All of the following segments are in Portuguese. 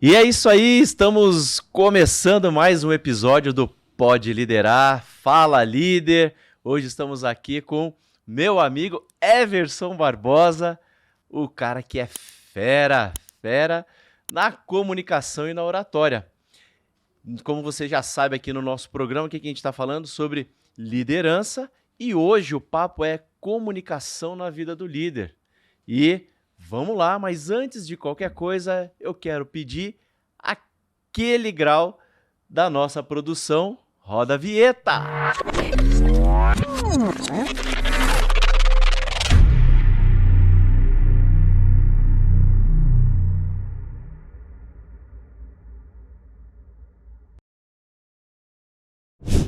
E é isso aí, estamos começando mais um episódio do Pode Liderar, Fala Líder. Hoje estamos aqui com meu amigo Everson Barbosa, o cara que é fera na comunicação e na oratória. Como você já sabe aqui no nosso programa, o que a gente está falando? Sobre liderança, e hoje o papo é comunicação na vida do líder. E vamos lá, mas antes de qualquer coisa, eu quero pedir aquele grau da nossa produção. Roda a vinheta!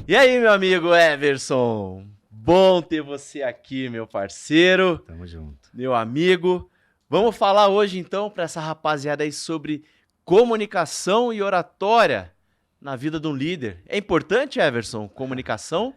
E aí, meu amigo Everson? Bom ter você aqui, meu parceiro. Tamo junto. Meu amigo. Vamos falar hoje, então, para essa rapaziada aí sobre comunicação e oratória na vida de um líder. É importante, Everson, comunicação?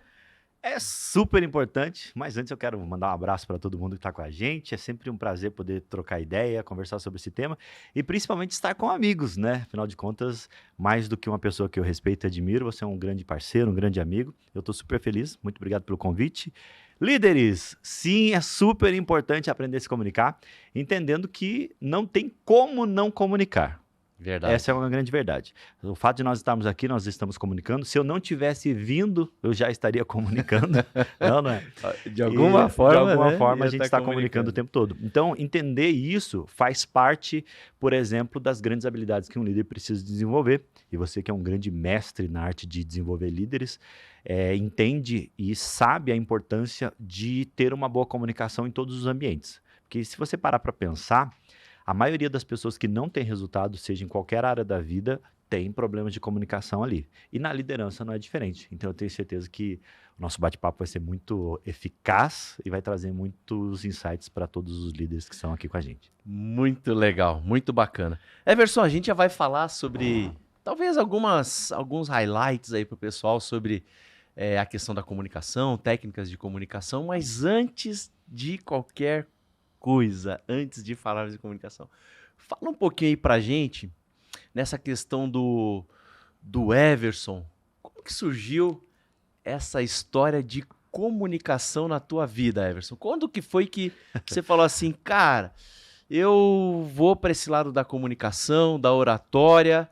É super importante, mas antes eu quero mandar um abraço para todo mundo que está com a gente. É sempre um prazer poder trocar ideia, conversar sobre esse tema e principalmente estar com amigos, né? Afinal de contas, mais do que uma pessoa que eu respeito e admiro, você é um grande parceiro, um grande amigo. Eu estou super feliz, muito obrigado pelo convite. Líderes, sim, é super importante aprender a se comunicar, entendendo que não tem como não comunicar. Verdade. Essa é uma grande verdade. O fato de nós estarmos aqui, nós estamos comunicando. Se eu não tivesse vindo, eu já estaria comunicando. Não é? De alguma forma, de alguma né? forma a gente está comunicando o tempo todo. Então, entender isso faz parte, por exemplo, das grandes habilidades que um líder precisa desenvolver. E você que é um grande mestre na arte de desenvolver líderes, entende e sabe a importância de ter uma boa comunicação em todos os ambientes. Porque se você parar para pensar, a maioria das pessoas que não tem resultado, seja em qualquer área da vida, tem problemas de comunicação ali. E na liderança não é diferente. Então eu tenho certeza que o nosso bate-papo vai ser muito eficaz e vai trazer muitos insights para todos os líderes que estão aqui com a gente. Muito legal, muito bacana. Everson, a gente já vai falar sobre, talvez alguns highlights aí para o pessoal sobre a questão da comunicação, técnicas de comunicação, mas antes de qualquer coisa, antes de falar de comunicação, fala um pouquinho aí pra gente nessa questão do Everson. Como que surgiu essa história de comunicação na tua vida, Everson? Quando que foi que você falou assim, cara, eu vou para esse lado da comunicação, da oratória?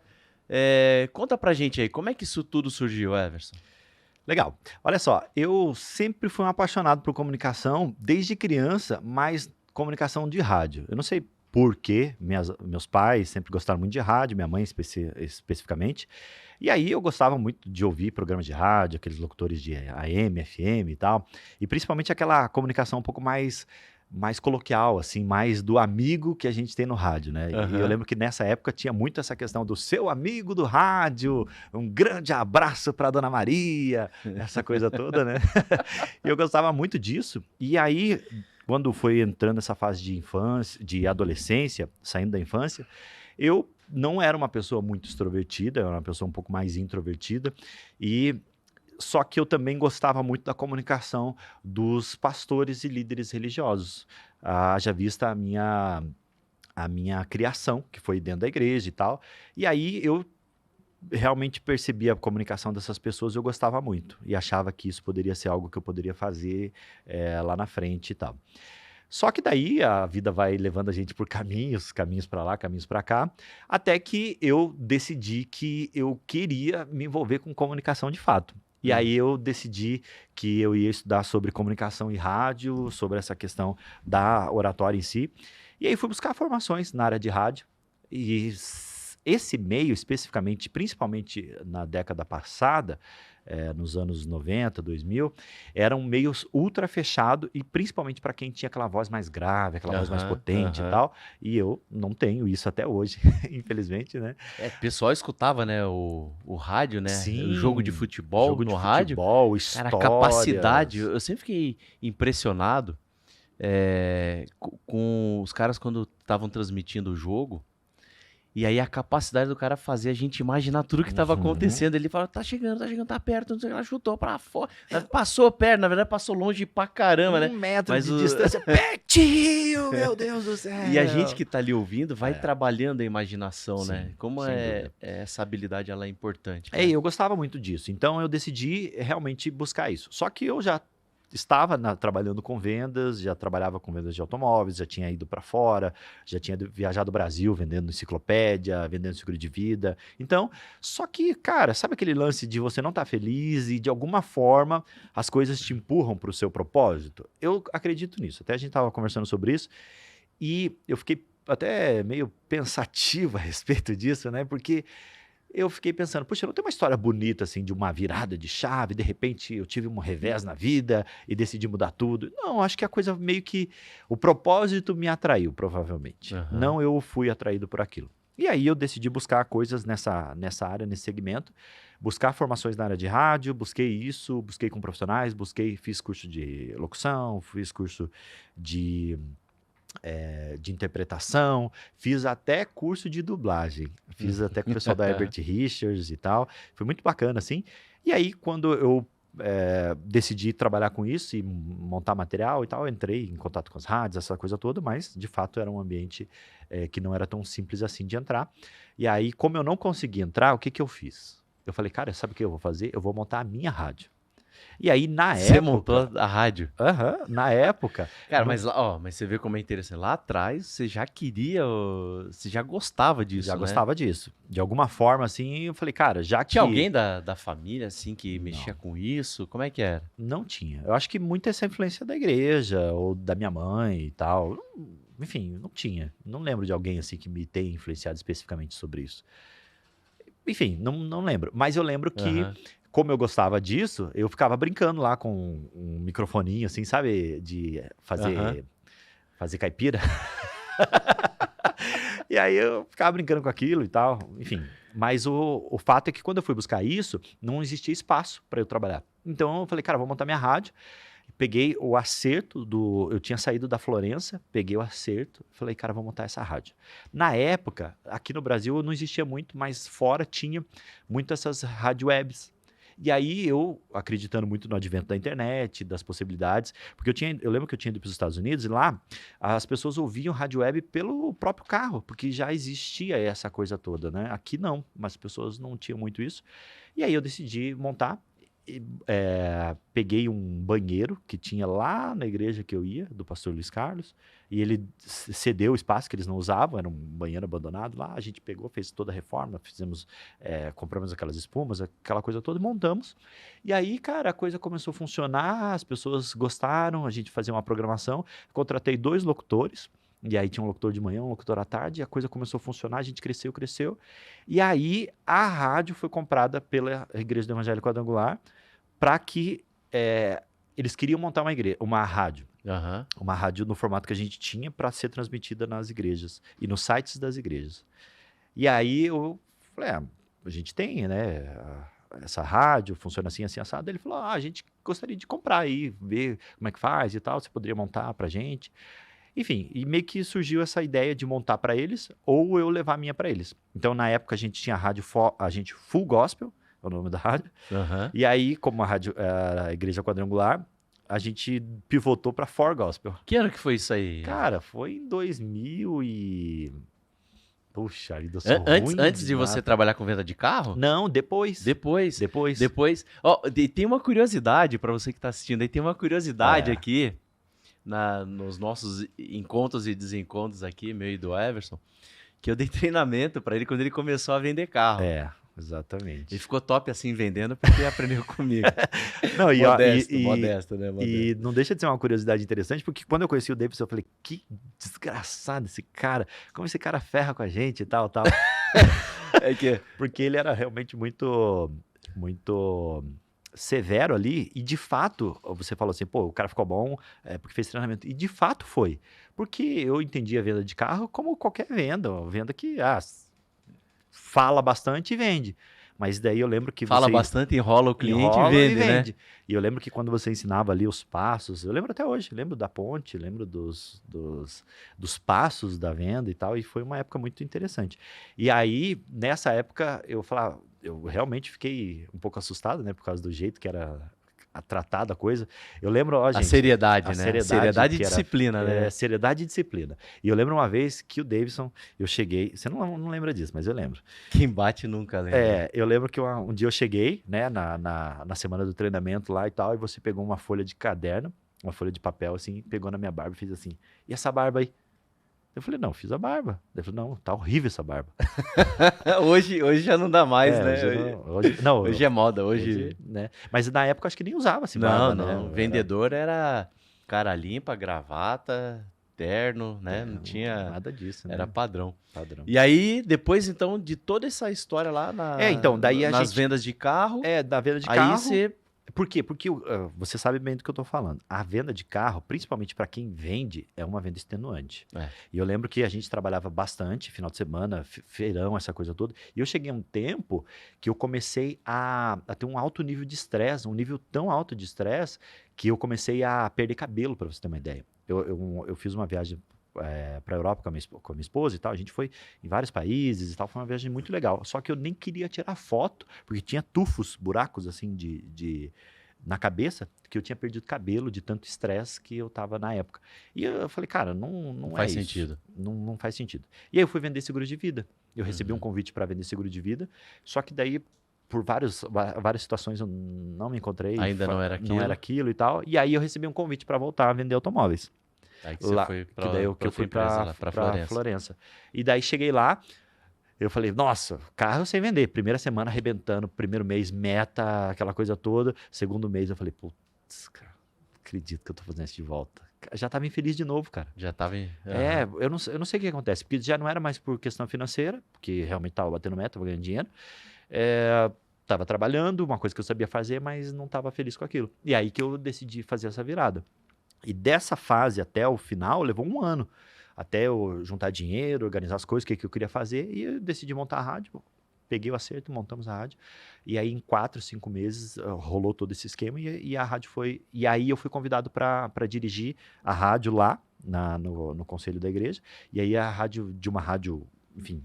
Conta pra gente aí, como é que isso tudo surgiu, Everson? Legal. Olha só, eu sempre fui um apaixonado por comunicação desde criança, mas comunicação de rádio. Eu não sei por quê, meus pais sempre gostaram muito de rádio, minha mãe especificamente, e aí eu gostava muito de ouvir programas de rádio, aqueles locutores de AM, FM e tal, e principalmente aquela comunicação um pouco mais coloquial, assim, mais do amigo que a gente tem no rádio, né? Uhum. E eu lembro que nessa época tinha muito essa questão do seu amigo do rádio, um grande abraço para Dona Maria, essa coisa toda, né? E eu gostava muito disso, e aí quando foi entrando essa fase de infância, de adolescência, saindo da infância, eu não era uma pessoa muito extrovertida, eu era uma pessoa um pouco mais introvertida, só que eu também gostava muito da comunicação dos pastores e líderes religiosos. Haja vista a minha criação, que foi dentro da igreja e tal, e aí eu realmente percebi a comunicação dessas pessoas, eu gostava muito e achava que isso poderia ser algo que eu poderia fazer lá na frente e tal. Só que daí a vida vai levando a gente por caminhos para lá, caminhos para cá, até que eu decidi que eu queria me envolver com comunicação de fato. E aí eu decidi que eu ia estudar sobre comunicação e rádio, sobre essa questão da oratória em si. E aí fui buscar formações na área de rádio e esse meio especificamente, principalmente na década passada, nos anos 90, 2000, era um meio ultra fechado e principalmente para quem tinha aquela voz mais grave, aquela voz mais potente e tal. E eu não tenho isso até hoje, infelizmente, né? O pessoal escutava, né, o rádio, né? Sim, o jogo de futebol no rádio. Histórias. Cara, a capacidade, eu sempre fiquei impressionado com os caras quando estavam transmitindo o jogo. E aí a capacidade do cara fazer a gente imaginar tudo que estava acontecendo. Ele fala, tá chegando, tá perto, não sei o que, ela chutou pra fora. Passou perto, na verdade passou longe pra caramba, né? 1 metro Mas de distância, pertinho, meu Deus do céu. E a gente que tá ali ouvindo vai trabalhando a imaginação, né? Sim, Como sem dúvida. essa habilidade ela é importante. Né? Eu gostava muito disso. Então eu decidi realmente buscar isso. Só que eu já estava trabalhando com vendas, já trabalhava com vendas de automóveis, já tinha ido para fora, já tinha viajado o Brasil vendendo enciclopédia, vendendo seguro de vida. Então, só que, cara, sabe aquele lance de você não estar feliz e de alguma forma as coisas te empurram para o seu propósito? Eu acredito nisso. Até a gente estava conversando sobre isso e eu fiquei até meio pensativo a respeito disso, né? Porque eu fiquei pensando, puxa, não tem uma história bonita, assim, de uma virada de chave, de repente eu tive um revés na vida e decidi mudar tudo. Não, acho que a coisa meio que... O propósito me atraiu, provavelmente. Não eu fui atraído por aquilo. E aí eu decidi buscar coisas nessa área, nesse segmento, buscar formações na área de rádio, busquei isso, busquei com profissionais, fiz curso de locução, fiz curso de interpretação, fiz até curso de dublagem, fiz até com o pessoal da Herbert Richards e tal, foi muito bacana, assim. E aí, quando eu decidi trabalhar com isso e montar material e tal, eu entrei em contato com as rádios, essa coisa toda, mas, de fato, era um ambiente que não era tão simples assim de entrar. E aí, como eu não consegui entrar, o que eu fiz? Eu falei, cara, sabe o que eu vou fazer? Eu vou montar a minha rádio. E aí, na época... Você montou a rádio? Na época... Cara, mas você vê como é interessante. Lá atrás, você já queria... Você já gostava disso, Já né? gostava disso. De alguma forma, assim, eu falei, cara, já que... Tinha alguém da família, assim, que mexia com isso? Como é que era? Não tinha. Eu acho que muito essa influência da igreja, ou da minha mãe e tal. Enfim, não tinha. Não lembro de alguém, assim, que me tenha influenciado especificamente sobre isso. Enfim, não lembro. Mas eu lembro que... Como eu gostava disso, eu ficava brincando lá com um microfoninho, assim, sabe? De fazer caipira. E aí eu ficava brincando com aquilo e tal, enfim. Mas o fato é que quando eu fui buscar isso, não existia espaço para eu trabalhar. Então eu falei, cara, vou montar minha rádio. Peguei o acerto Eu tinha saído da Florença, peguei o acerto, falei, cara, vou montar essa rádio. Na época, aqui no Brasil não existia muito, mas fora tinha muito essas rádio webs. E aí eu, acreditando muito no advento da internet, das possibilidades, porque eu lembro que eu tinha ido para os Estados Unidos e lá as pessoas ouviam rádio web pelo próprio carro, porque já existia essa coisa toda, né? Aqui não, mas as pessoas não tinham muito isso. E aí eu decidi montar. Peguei um banheiro que tinha lá na igreja que eu ia, do pastor Luiz Carlos, e ele cedeu o espaço que eles não usavam, era um banheiro abandonado lá, a gente pegou, fez toda a reforma, compramos aquelas espumas, aquela coisa toda, montamos, e aí, cara, a coisa começou a funcionar, as pessoas gostaram, a gente fazia uma programação, contratei 2 locutores, e aí tinha um locutor de manhã, um locutor à tarde, e a coisa começou a funcionar, a gente cresceu. E aí a rádio foi comprada pela Igreja do Evangelho Quadrangular para que eles queriam montar uma rádio. Uma rádio no formato que a gente tinha para ser transmitida nas igrejas e nos sites das igrejas. E aí eu falei, a gente tem, né, essa rádio, funciona assim, assim, assado. Ele falou, a gente gostaria de comprar aí, ver como é que faz e tal, você poderia montar pra gente. Enfim, e meio que surgiu essa ideia de montar para eles ou eu levar a minha para eles. Então, na época, a gente tinha a gente Full Gospel, é o nome da rádio. E aí, como a rádio era a Igreja Quadrangular, a gente pivotou para For Gospel. Que ano que foi isso aí? Cara, foi em 2000 e... Puxa, eu sou ruim antes de você trabalhar com venda de carro? Não, depois. Depois. Tem uma curiosidade para você que está assistindo aí. Tem uma curiosidade aqui. Nos nossos encontros e desencontros aqui, meu e do Everson, que eu dei treinamento para ele quando ele começou a vender carro. Exatamente. Ele ficou top assim vendendo porque aprendeu comigo. Não, modesto, né? Modesto. E não deixa de ser uma curiosidade interessante, porque quando eu conheci o Davidson, eu falei, que desgraçado esse cara, como esse cara ferra com a gente e tal. Porque ele era realmente muito severo ali, e de fato, você falou assim, o cara ficou bom porque fez treinamento, e de fato foi, porque eu entendi a venda de carro como qualquer venda que fala bastante e vende, Mas daí eu lembro que Fala você bastante, enrola o cliente enrola e vende, né? E eu lembro que quando você ensinava ali os passos, eu lembro até hoje, lembro da ponte, lembro dos passos da venda e tal, e foi uma época muito interessante. E aí, nessa época, eu falava, eu realmente fiquei um pouco assustado, né, por causa do jeito que era tratada a coisa. Eu lembro, ó, A gente, seriedade, a né? seriedade Seriedade e que era disciplina, né? seriedade e disciplina. E eu lembro uma vez que o Davidson, eu cheguei, você não lembra disso, mas eu lembro. Quem bate nunca lembra. Eu lembro que um dia eu cheguei, né, na semana do treinamento lá e tal, e você pegou uma folha de caderno, uma folha de papel, assim, pegou na minha barba e fez assim, e essa barba aí? Eu falei, não, fiz a barba. Ele falou, não, tá horrível essa barba. Hoje já não dá mais, né? Hoje não, Hoje é moda, hoje... né? Mas na época acho que nem usava-se Não, barba, né? não. Vendedor era cara limpa, gravata, terno, né? Não tinha... Nada disso, né? Era padrão. Padrão. E aí, depois, então, de toda essa história lá Então, daí nas vendas de carro... da venda de aí carro... você... Por quê? Porque você sabe bem do que eu estou falando. A venda de carro, principalmente para quem vende, é uma venda extenuante. E eu lembro que a gente trabalhava bastante, final de semana, feirão, essa coisa toda. E eu cheguei a um tempo que eu comecei a ter um alto nível de estresse, um nível tão alto de estresse, que eu comecei a perder cabelo, para você ter uma ideia. Eu fiz uma viagem para a Europa com a minha esposa e tal. A gente foi em vários países e tal. Foi uma viagem muito legal. Só que eu nem queria tirar foto, porque tinha tufos, buracos assim na cabeça, que eu tinha perdido cabelo de tanto estresse que eu tava na época. E eu falei, cara, não faz isso. sentido. Não faz sentido. E aí eu fui vender seguro de vida. Eu recebi um convite para vender seguro de vida, só que daí por várias situações eu não me encontrei. Ainda não era aquilo. Não era aquilo e tal. E aí eu recebi um convite para voltar a vender automóveis. Aí que você foi que daí eu fui para Florença. E daí cheguei lá, eu falei, nossa, carro eu sei vender. Primeira semana arrebentando, primeiro mês meta, aquela coisa toda. Segundo mês eu falei, putz, cara, não acredito que eu tô fazendo isso de volta. Já tava infeliz de novo, cara. Já tava eu não sei o que acontece, porque já não era mais por questão financeira, porque realmente tava batendo meta, tava ganhando dinheiro. Tava trabalhando, uma coisa que eu sabia fazer, mas não tava feliz com aquilo. E aí que eu decidi fazer essa virada. E dessa fase até o final, levou um ano. Até eu juntar dinheiro, organizar as coisas, o que eu queria fazer. E eu decidi montar a rádio. Peguei o acerto, montamos a rádio. E aí, em 4, 5 meses, rolou todo esse esquema. E a rádio foi... E aí, eu fui convidado para dirigir a rádio lá, no conselho da igreja. E aí, a rádio, de uma rádio... Enfim,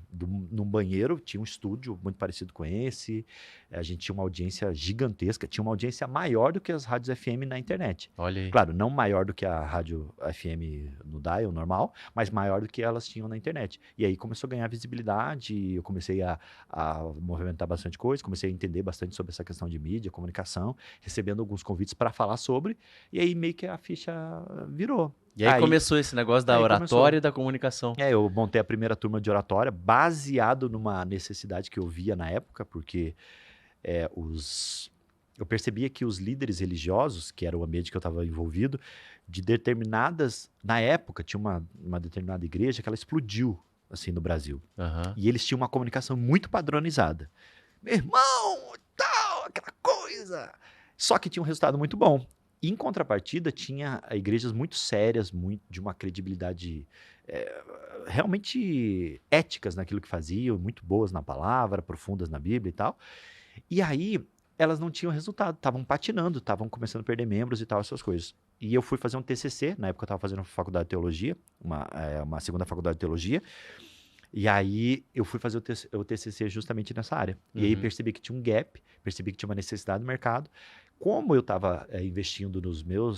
num banheiro, tinha um estúdio muito parecido com esse. A gente tinha uma audiência gigantesca, tinha uma audiência maior do que as rádios FM na internet. Olha aí. Claro, não maior do que a rádio FM no dial normal, mas maior do que elas tinham na internet. E aí começou a ganhar visibilidade, eu comecei a movimentar bastante coisa, comecei a entender bastante sobre essa questão de mídia, comunicação, recebendo alguns convites para falar sobre, e aí meio que a ficha virou. E aí começou esse negócio da oratória e da comunicação. Eu montei a primeira turma de oratória baseado numa necessidade que eu via na época, porque eu percebia que os líderes religiosos, que era o ambiente que eu estava envolvido, de determinadas... Na época, tinha uma determinada igreja que ela explodiu, assim, no Brasil. E eles tinham uma comunicação muito padronizada. Meu irmão, tal, aquela coisa... Só que tinha um resultado muito bom. Em contrapartida, tinha igrejas muito sérias, de uma credibilidade realmente éticas naquilo que faziam, muito boas na palavra, profundas na Bíblia e tal. E aí, elas não tinham resultado, estavam patinando, estavam começando a perder membros e tal, essas coisas. E eu fui fazer um TCC, na época eu estava fazendo faculdade de teologia, uma segunda faculdade de teologia, e aí eu fui fazer o TCC justamente nessa área. E aí percebi que tinha um gap, percebi que tinha uma necessidade do mercado. Como eu estava investindo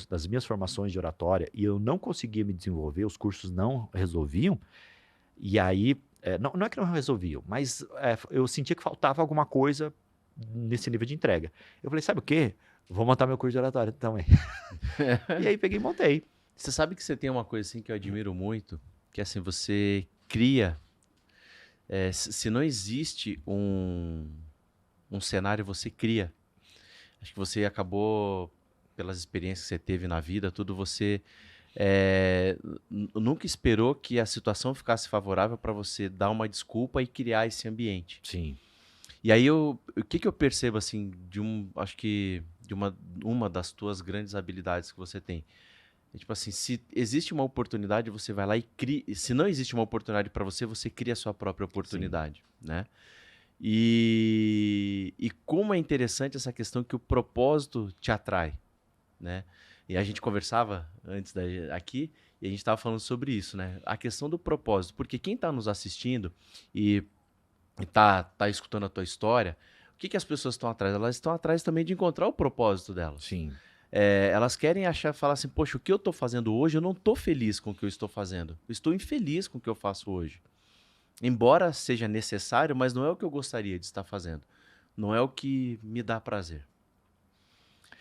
nas minhas formações de oratória e eu não conseguia me desenvolver, os cursos não resolviam, e aí, não é que não resolviam, mas eu sentia que faltava alguma coisa nesse nível de entrega. Eu falei, sabe o quê? Vou montar meu curso de oratória também. E aí peguei e montei. Você sabe que você tem uma coisa assim que eu admiro muito, que assim, você cria... se não existe um cenário, você cria. Acho que você acabou, pelas experiências que você teve na vida, tudo, você nunca esperou que a situação ficasse favorável para você dar uma desculpa e criar esse ambiente. Sim. E aí, o que eu percebo, assim, acho que de uma das tuas grandes habilidades que você tem? Tipo assim, se existe uma oportunidade, você vai lá e cria. Se não existe uma oportunidade para você, você cria a sua própria oportunidade, né? E como é interessante essa questão que o propósito te atrai, né? E a gente conversava antes aqui e a gente estava falando sobre isso, né? A questão do propósito, porque quem está nos assistindo e tá escutando a tua história, o que as pessoas estão atrás? Elas estão atrás também de encontrar o propósito delas. Sim. Elas querem falar assim, poxa, o que eu estou fazendo hoje, eu não estou feliz com o que eu estou fazendo. Eu estou infeliz com o que eu faço hoje. Embora seja necessário, mas não é o que eu gostaria de estar fazendo. Não é o que me dá prazer.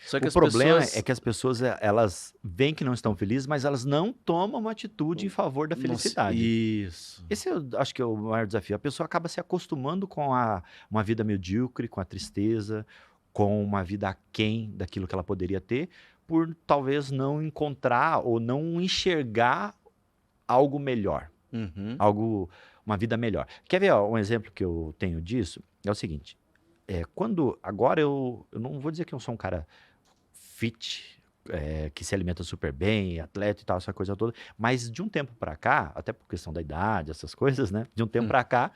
Só que O problema é que as pessoas, elas veem que não estão felizes, mas elas não tomam uma atitude em favor da felicidade. Isso. Esse eu acho que é o maior desafio. A pessoa acaba se acostumando com uma vida medíocre, com a tristeza, com uma vida aquém daquilo que ela poderia ter, por talvez não encontrar ou não enxergar algo melhor. Uma vida melhor. Quer ver um exemplo que eu tenho disso? É o seguinte, agora eu não vou dizer que eu sou um cara fit, que se alimenta super bem, atleta e tal, essa coisa toda, mas de um tempo pra cá, até por questão da idade, essas coisas, né? De um tempo pra cá,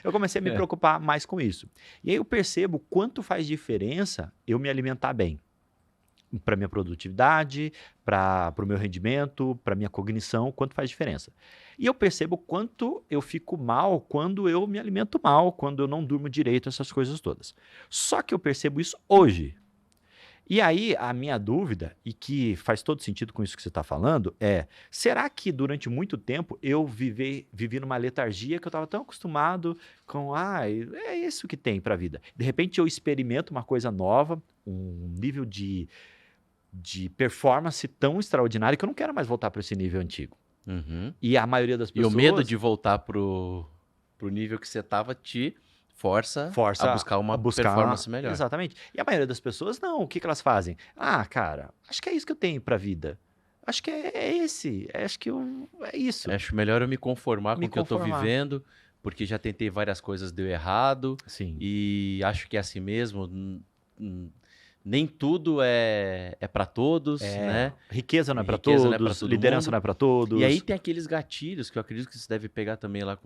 eu comecei a me preocupar mais com isso. E aí eu percebo quanto faz diferença eu me alimentar bem. Para minha produtividade, para o meu rendimento, para minha cognição, quanto faz diferença. E eu percebo quanto eu fico mal quando eu me alimento mal, quando eu não durmo direito, essas coisas todas. Só que eu percebo isso hoje. E aí, a minha dúvida, e que faz todo sentido com isso que você está falando, será que durante muito tempo eu vivi numa letargia que eu estava tão acostumado com, é isso que tem para a vida. De repente eu experimento uma coisa nova, um nível de performance tão extraordinário que eu não quero mais voltar para esse nível antigo. E a maioria das pessoas... E o medo de voltar pro nível que você estava te força a buscar uma performance melhor. Exatamente. E a maioria das pessoas, não. O que elas fazem? Cara, acho que é isso que eu tenho para a vida. Acho que é esse. Acho que é isso. Acho melhor eu me conformar com o que eu estou vivendo, porque já tentei várias coisas, deu errado. Sim. E acho que é assim mesmo. Nem tudo é para todos, né? Riqueza não é para todos, liderança não é para todos. E aí tem aqueles gatilhos que eu acredito que você deve pegar também lá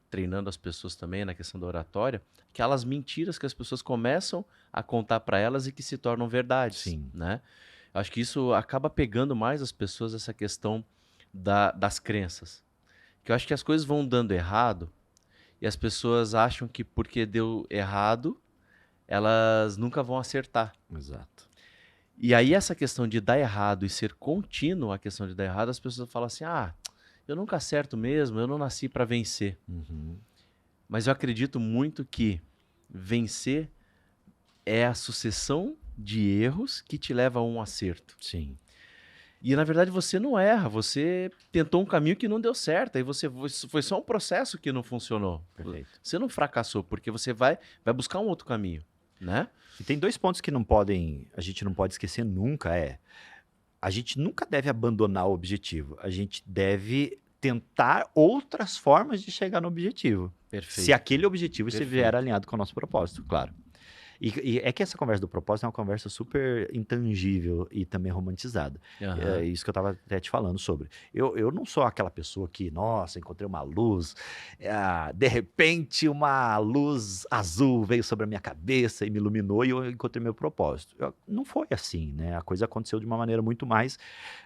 treinando as pessoas também na questão da oratória, aquelas mentiras que as pessoas começam a contar para elas e que se tornam verdades. Sim. Né? Eu acho que isso acaba pegando mais as pessoas, essa questão das crenças. Que eu acho que as coisas vão dando errado e as pessoas acham que porque deu errado elas nunca vão acertar. Exato. E aí essa questão de dar errado e ser contínuo a questão de dar errado, as pessoas falam assim, eu nunca acerto mesmo, eu não nasci para vencer. Mas eu acredito muito que vencer é a sucessão de erros que te leva a um acerto. Sim. E na verdade você não erra, você tentou um caminho que não deu certo, aí foi só um processo que não funcionou. Perfeito. Você não fracassou, porque você vai buscar um outro caminho. Né? E tem 2 pontos que a gente não pode esquecer nunca, a gente nunca deve abandonar o objetivo, a gente deve tentar outras formas de chegar no objetivo. Perfeito. Se aquele objetivo estiver alinhado com o nosso propósito, claro. E é que essa conversa do propósito é uma conversa super intangível e também romantizada. É isso que eu estava até te falando sobre. Eu não sou aquela pessoa que, nossa, encontrei uma luz, de repente uma luz azul veio sobre a minha cabeça e me iluminou e eu encontrei meu propósito. Não foi assim, né? A coisa aconteceu de uma maneira muito mais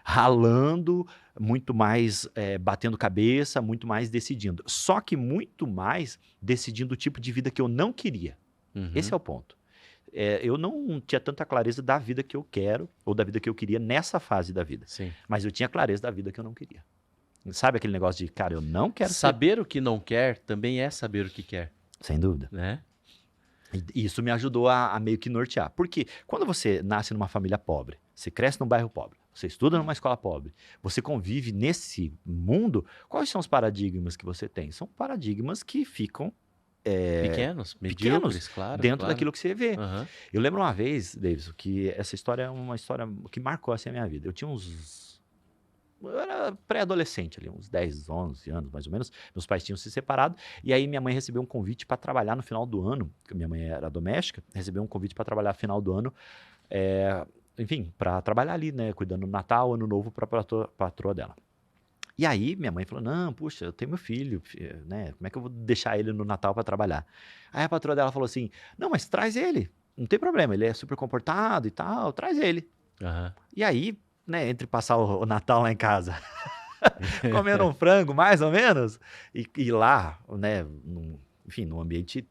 ralando, muito mais batendo cabeça, muito mais decidindo. Só que muito mais decidindo o tipo de vida que eu não queria. Esse é o ponto. Eu não tinha tanta clareza da vida que eu quero ou da vida que eu queria nessa fase da vida. Sim. Mas eu tinha clareza da vida que eu não queria. Sabe aquele negócio de, cara, eu não quero saber o que não quer também é saber o que quer. Sem dúvida. Né? E isso me ajudou a meio que nortear. Porque quando você nasce numa família pobre, você cresce num bairro pobre, você estuda numa escola pobre, você convive nesse mundo, quais são os paradigmas que você tem? São paradigmas que ficam pequenos, medíocres, claro. Dentro daquilo que você vê. Eu lembro uma vez, Davidson, que essa história é uma história que marcou assim a minha vida. Eu era pré-adolescente ali, uns 10, 11 anos mais ou menos. Meus pais tinham se separado e aí minha mãe recebeu um convite para trabalhar no final do ano, porque minha mãe era doméstica, recebeu um convite para trabalhar no final do ano, enfim, para trabalhar ali, né, cuidando do Natal, Ano Novo para a patroa dela. E aí minha mãe falou, não, puxa, eu tenho meu filho, né? Como é que eu vou deixar ele no Natal para trabalhar? Aí a patroa dela falou assim, não, mas traz ele, não tem problema, ele é super comportado e tal, traz ele. Aham. E aí, né, entre passar o Natal lá em casa, comendo um frango, mais ou menos, e lá, né, enfim, num ambiente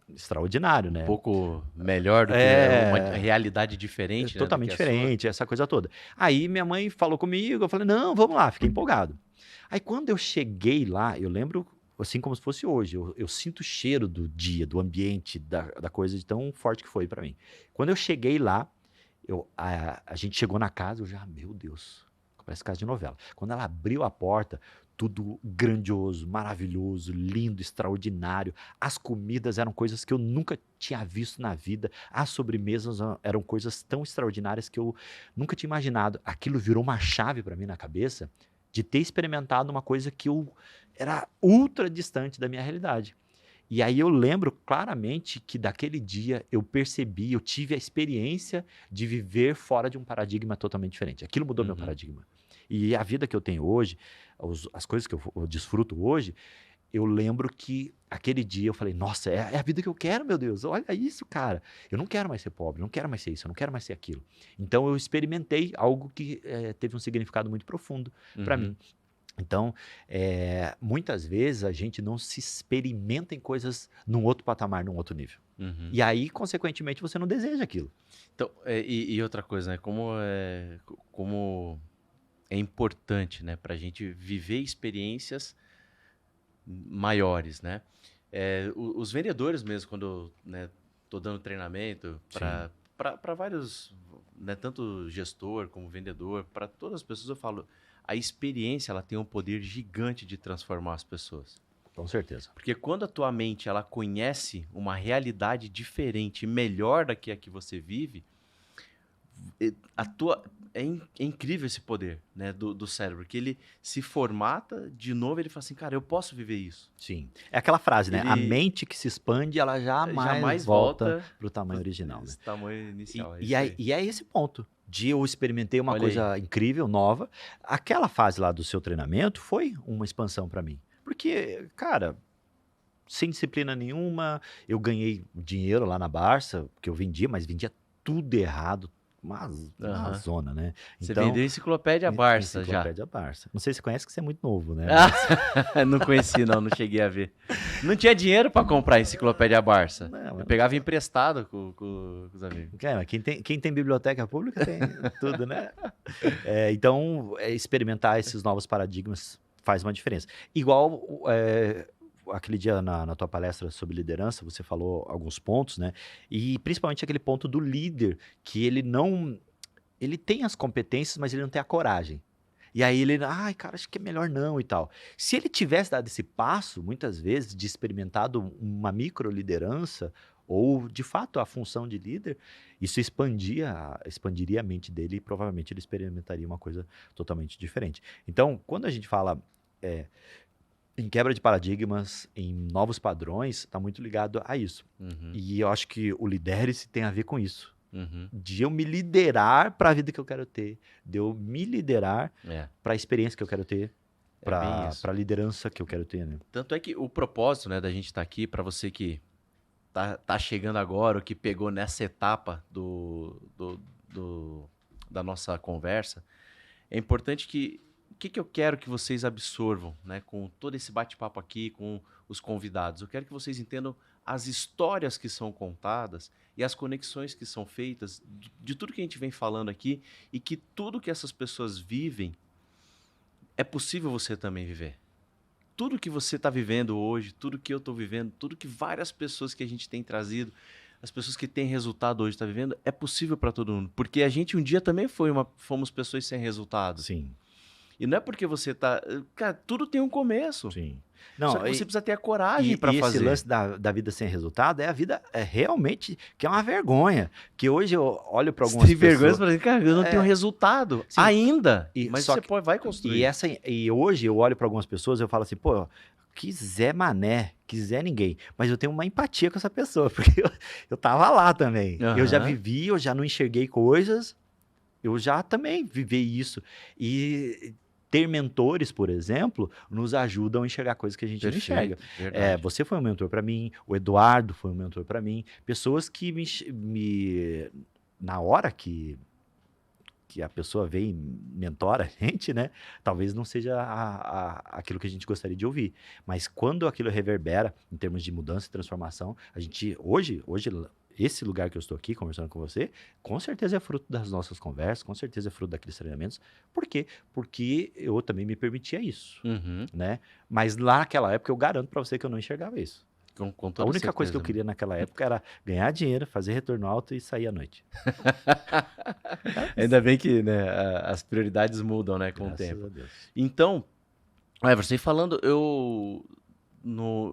extraordinário, Um né? pouco melhor do que uma É, realidade diferente, né, do totalmente que a sua. diferente, essa coisa toda. Aí minha mãe falou comigo, eu falei, não, vamos lá, fiquei empolgado. Aí quando eu cheguei lá, eu lembro assim como se fosse hoje, eu sinto o cheiro do dia, do ambiente, da coisa de tão forte que foi pra mim. Quando eu cheguei lá, a gente chegou na casa, eu já, meu Deus, parece casa de novela. Quando ela abriu a porta, tudo grandioso, maravilhoso, lindo, extraordinário. As comidas eram coisas que eu nunca tinha visto na vida. As sobremesas eram coisas tão extraordinárias que eu nunca tinha imaginado. Aquilo virou uma chave para mim na cabeça de ter experimentado uma coisa que eu era ultra distante da minha realidade. E aí eu lembro claramente que daquele dia eu percebi, eu tive a experiência de viver fora de um paradigma totalmente diferente. Aquilo mudou meu Uhum. paradigma. E a vida que eu tenho hoje, as coisas que eu desfruto hoje, eu lembro que aquele dia eu falei, nossa, é a vida que eu quero, meu Deus, olha isso, cara. Eu não quero mais ser pobre, não quero mais ser isso, eu não quero mais ser aquilo. Então eu experimentei algo que teve um significado muito profundo para Uhum. mim. Então, muitas vezes a gente não se experimenta em coisas num outro patamar, num outro nível. Uhum. E aí, consequentemente, você não deseja aquilo. Então, e outra coisa, né? Como é importante, né, para a gente viver experiências maiores, né? Os vendedores mesmo, quando, né, tô dando treinamento Sim. para vários, né, tanto gestor como vendedor, para todas as pessoas eu falo, a experiência ela tem um poder gigante de transformar as pessoas. Com certeza. Porque quando a tua mente ela conhece uma realidade diferente, melhor da que a que você vive, é incrível esse poder, né, do cérebro, que ele se formata de novo, ele fala assim, cara, eu posso viver isso. Sim. É aquela frase, né? A Ele mente que se expande, ela jamais jamais volta volta para o tamanho pro original, né? esse tamanho E, inicial, é e, isso aí, aí. e é esse ponto de eu experimentei uma Olha aí. coisa incrível, nova. Aquela fase lá do seu treinamento foi uma expansão para mim. Porque, cara, sem disciplina nenhuma, eu ganhei dinheiro lá na Barça, que eu vendia, mas vendia tudo errado. Uma Aham. zona, né? Você Então, vendeu Enciclopédia Barça já. Enciclopédia Barça. Não sei se você conhece, que você é muito novo, né? Não conheci não cheguei a ver. Não tinha dinheiro para comprar a Enciclopédia Barça. Não, Eu pegava emprestado com os amigos. mas quem tem biblioteca pública tem tudo, né? Então, experimentar esses novos paradigmas faz uma diferença. Igual aquele dia na tua palestra sobre liderança, você falou alguns pontos, né? E principalmente aquele ponto do líder, que ele tem as competências, mas ele não tem a coragem. E aí ele, ai, cara, acho que é melhor não e tal. Se ele tivesse dado esse passo, muitas vezes, de experimentado uma microliderança, ou de fato a função de líder, isso expandiria a mente dele e provavelmente ele experimentaria uma coisa totalmente diferente. Então, quando a gente fala em quebra de paradigmas, em novos padrões, está muito ligado a isso. Uhum, E eu acho que o Lidere-se tem a ver com isso. uhum. De eu me liderar para a vida que eu quero ter, de eu me liderar É para a experiência que eu quero ter, bem para isso. a liderança que eu quero ter, né? Tanto é que o propósito, né, da gente estar aqui, para você que tá chegando agora, ou que pegou nessa etapa da nossa conversa, é importante que o que eu quero que vocês absorvam, né, com todo esse bate-papo aqui, com os convidados. Eu quero que vocês entendam as histórias que são contadas e as conexões que são feitas de tudo que a gente vem falando aqui e que tudo que essas pessoas vivem é possível você também viver. Tudo que você está vivendo hoje, tudo que eu estou vivendo, tudo que várias pessoas que a gente tem trazido, as pessoas que têm resultado hoje estão vivendo, é possível para todo mundo. Porque a gente um dia também fomos pessoas sem resultado. Sim. E não é porque você tá... Cara, tudo tem um começo. Sim. Só que você precisa ter a coragem para E fazer. esse lance da vida sem resultado é a vida realmente que é uma vergonha. Que hoje eu olho para algumas Você tem vergonha pessoas... para dizer, cara, eu não tenho resultado Sim. ainda. Mas só você que- vai construir. E hoje eu olho para algumas pessoas e eu falo assim, pô, quiser mané, quiser ninguém. Mas eu tenho uma empatia com essa pessoa, porque eu tava lá também. Eu já Aham. vivi, eu já não enxerguei coisas, eu já também vivi isso. E ter mentores, por exemplo, nos ajudam a enxergar coisas que a gente não enxerga. Verdade. Você foi um mentor para mim, o Eduardo foi um mentor para mim, pessoas que na hora que a pessoa vem e mentora a gente, né? Talvez não seja aquilo que a gente gostaria de ouvir. Mas quando aquilo reverbera em termos de mudança e transformação, a gente, hoje, esse lugar que eu estou aqui conversando com você, com certeza é fruto das nossas conversas, com certeza é fruto daqueles treinamentos. Por quê? Porque eu também me permitia isso, né? Mas lá naquela época eu garanto para você que eu não enxergava isso. Com A toda única coisa que eu certeza, queria naquela época era ganhar dinheiro, fazer retorno alto e sair à noite. Ainda bem que, né, as prioridades mudam, né, com o Graças tempo. a Deus. Então, Everson, falando,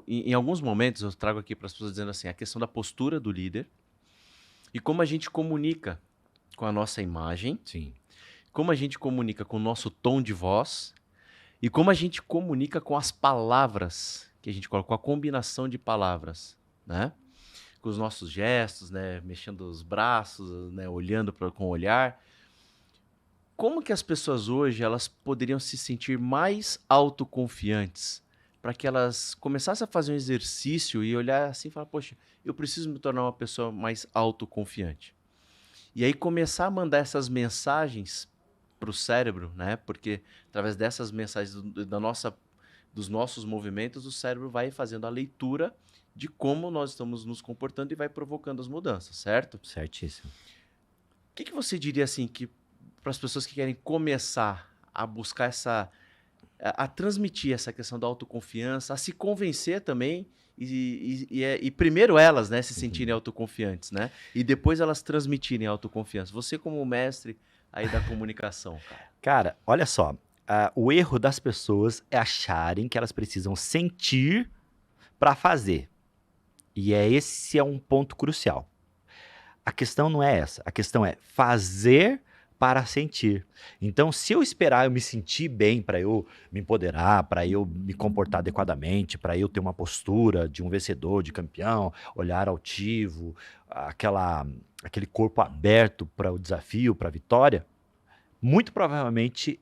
em alguns momentos eu trago aqui para as pessoas dizendo assim, a questão da postura do líder e como a gente comunica com a nossa imagem, Sim. como a gente comunica com o nosso tom de voz e como a gente comunica com as palavras que a gente coloca, com a combinação de palavras, né? Com os nossos gestos, né? Mexendo os braços, né? Olhando com o olhar. Como que as pessoas hoje elas poderiam se sentir mais autoconfiantes para que elas começassem a fazer um exercício e olhar assim e falar, poxa, eu preciso me tornar uma pessoa mais autoconfiante. E aí começar a mandar essas mensagens para o cérebro, né? Porque através dessas mensagens dos nossos movimentos, o cérebro vai fazendo a leitura de como nós estamos nos comportando e vai provocando as mudanças, certo? Certíssimo. O que você diria assim que para as pessoas que querem começar a buscar a transmitir essa questão da autoconfiança, a se convencer também e primeiro elas, né, se sentirem autoconfiantes, né? E depois elas transmitirem a autoconfiança. Você como mestre aí da comunicação, cara. Cara, olha só. O erro das pessoas é acharem que elas precisam sentir para fazer. E esse é um ponto crucial. A questão não é essa. A questão é fazer para sentir. Então, se eu esperar eu me sentir bem para eu me empoderar, para eu me comportar adequadamente, para eu ter uma postura de um vencedor, de campeão, olhar altivo, aquele corpo aberto para o desafio, para a vitória, muito provavelmente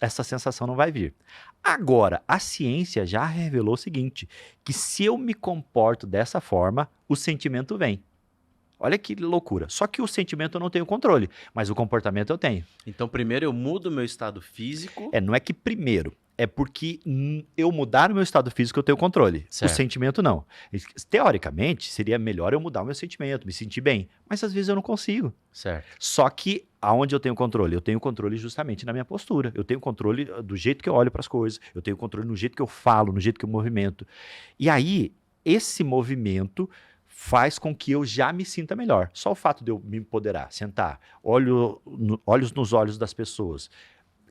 essa sensação não vai vir. Agora, a ciência já revelou o seguinte, que se eu me comporto dessa forma, o sentimento vem. Olha que loucura. Só que o sentimento eu não tenho controle, mas o comportamento eu tenho. Então, primeiro eu mudo o meu estado físico. Não é que primeiro, é porque eu mudar o meu estado físico eu tenho controle. Certo. O sentimento não. Teoricamente, seria melhor eu mudar o meu sentimento, me sentir bem, mas às vezes eu não consigo. Certo. Só que aonde eu tenho controle? Eu tenho controle justamente na minha postura. Eu tenho controle do jeito que eu olho para as coisas, eu tenho controle no jeito que eu falo, no jeito que eu movimento. E aí, esse movimento faz com que eu já me sinta melhor. Só o fato de eu me empoderar, sentar, olhos nos olhos das pessoas,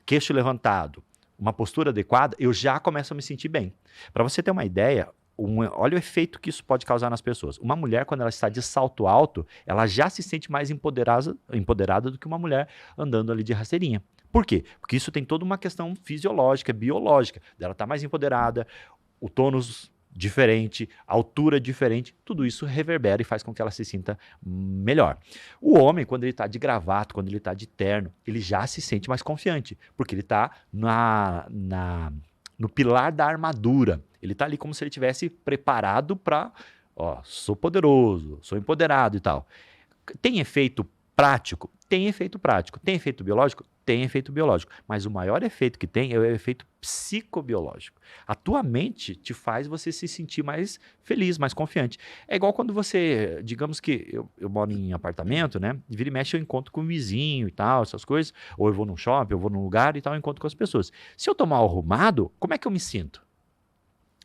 queixo levantado, uma postura adequada, eu já começo a me sentir bem. Para você ter uma ideia, olha o efeito que isso pode causar nas pessoas. Uma mulher, quando ela está de salto alto, ela já se sente mais empoderada do que uma mulher andando ali de rasteirinha. Por quê? Porque isso tem toda uma questão fisiológica, biológica. Ela está mais empoderada, o tônus diferente, altura diferente, tudo isso reverbera e faz com que ela se sinta melhor. O homem, quando ele está de gravata, quando ele está de terno, ele já se sente mais confiante, porque ele está no pilar da armadura. Ele está ali como se ele tivesse preparado para, sou poderoso, sou empoderado e tal. Tem efeito prático? Tem efeito prático. Tem efeito biológico? Tem efeito biológico. Mas o maior efeito que tem é o efeito psicobiológico. A tua mente te faz você se sentir mais feliz, mais confiante. É igual quando você, digamos que eu moro em apartamento, né? E vira e mexe eu encontro com o vizinho e tal, essas coisas. Ou eu vou num shopping, eu vou num lugar e tal, eu encontro com as pessoas. Se eu tô mal arrumado, como é que eu me sinto?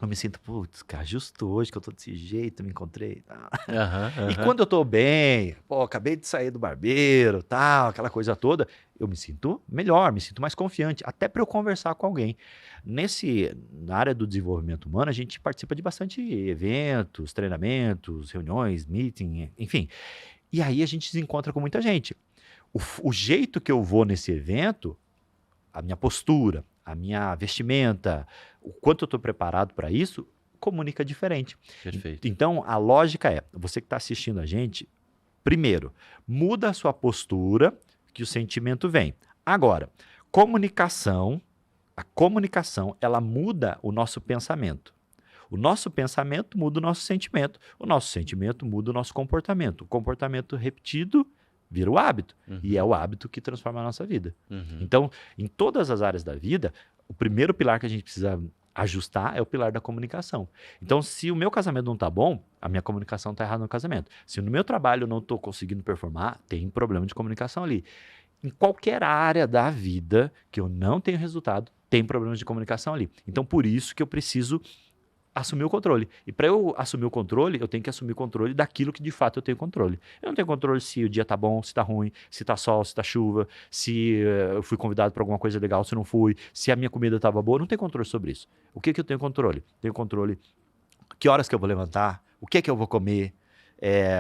Eu me sinto, putz, cara, justo hoje que eu tô desse jeito, me encontrei. Tá? E quando eu tô bem, acabei de sair do barbeiro, tal, aquela coisa toda, eu me sinto melhor, me sinto mais confiante, até para eu conversar com alguém. Na área do desenvolvimento humano, a gente participa de bastante eventos, treinamentos, reuniões, meeting, enfim. E aí a gente se encontra com muita gente. O jeito que eu vou nesse evento, a minha postura, a minha vestimenta, o quanto eu estou preparado para isso, comunica diferente. Perfeito. Então, a lógica é, você que está assistindo a gente, primeiro, muda a sua postura, que o sentimento vem. Agora, comunicação, A comunicação, ela muda o nosso pensamento. O nosso pensamento muda o nosso sentimento. O nosso sentimento muda o nosso comportamento. O comportamento repetido vira o hábito. E é o hábito que transforma a nossa vida. Então, em todas as áreas da vida, o primeiro pilar que a gente precisa ajustar é o pilar da comunicação. Então, se o meu casamento não está bom, a minha comunicação está errada no casamento. Se no meu trabalho eu não estou conseguindo performar, tem problema de comunicação ali. Em qualquer área da vida que eu não tenho resultado, tem problemas de comunicação ali. Então, por isso que eu preciso assumir o controle. E para eu assumir o controle, eu tenho que assumir o controle daquilo que de fato eu tenho controle. Eu não tenho controle se o dia tá bom, se tá ruim, se tá sol, se tá chuva, se eu fui convidado para alguma coisa legal, se não fui, se a minha comida estava boa. Eu não tenho controle sobre isso. O que eu tenho controle? Tenho controle que horas que eu vou levantar, o que eu vou comer,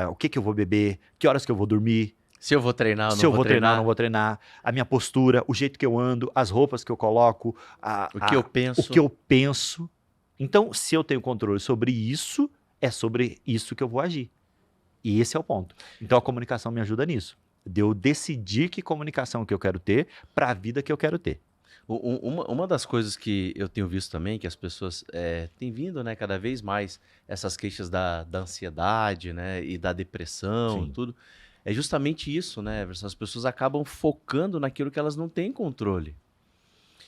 o que eu vou beber, que horas que eu vou dormir. Se eu vou treinar ou não vou treinar, não vou treinar. A minha postura, o jeito que eu ando, as roupas que eu coloco, o que eu penso. O que eu penso. Então, se eu tenho controle sobre isso, é sobre isso que eu vou agir. E esse é o ponto. Então, a comunicação me ajuda nisso. De eu decidir que comunicação que eu quero ter para a vida que eu quero ter. Uma das coisas que eu tenho visto também, que as pessoas têm vindo, né, cada vez mais, essas queixas da ansiedade, né, e da depressão, Sim. tudo, é justamente isso, né, Everson? As pessoas acabam focando naquilo que elas não têm controle.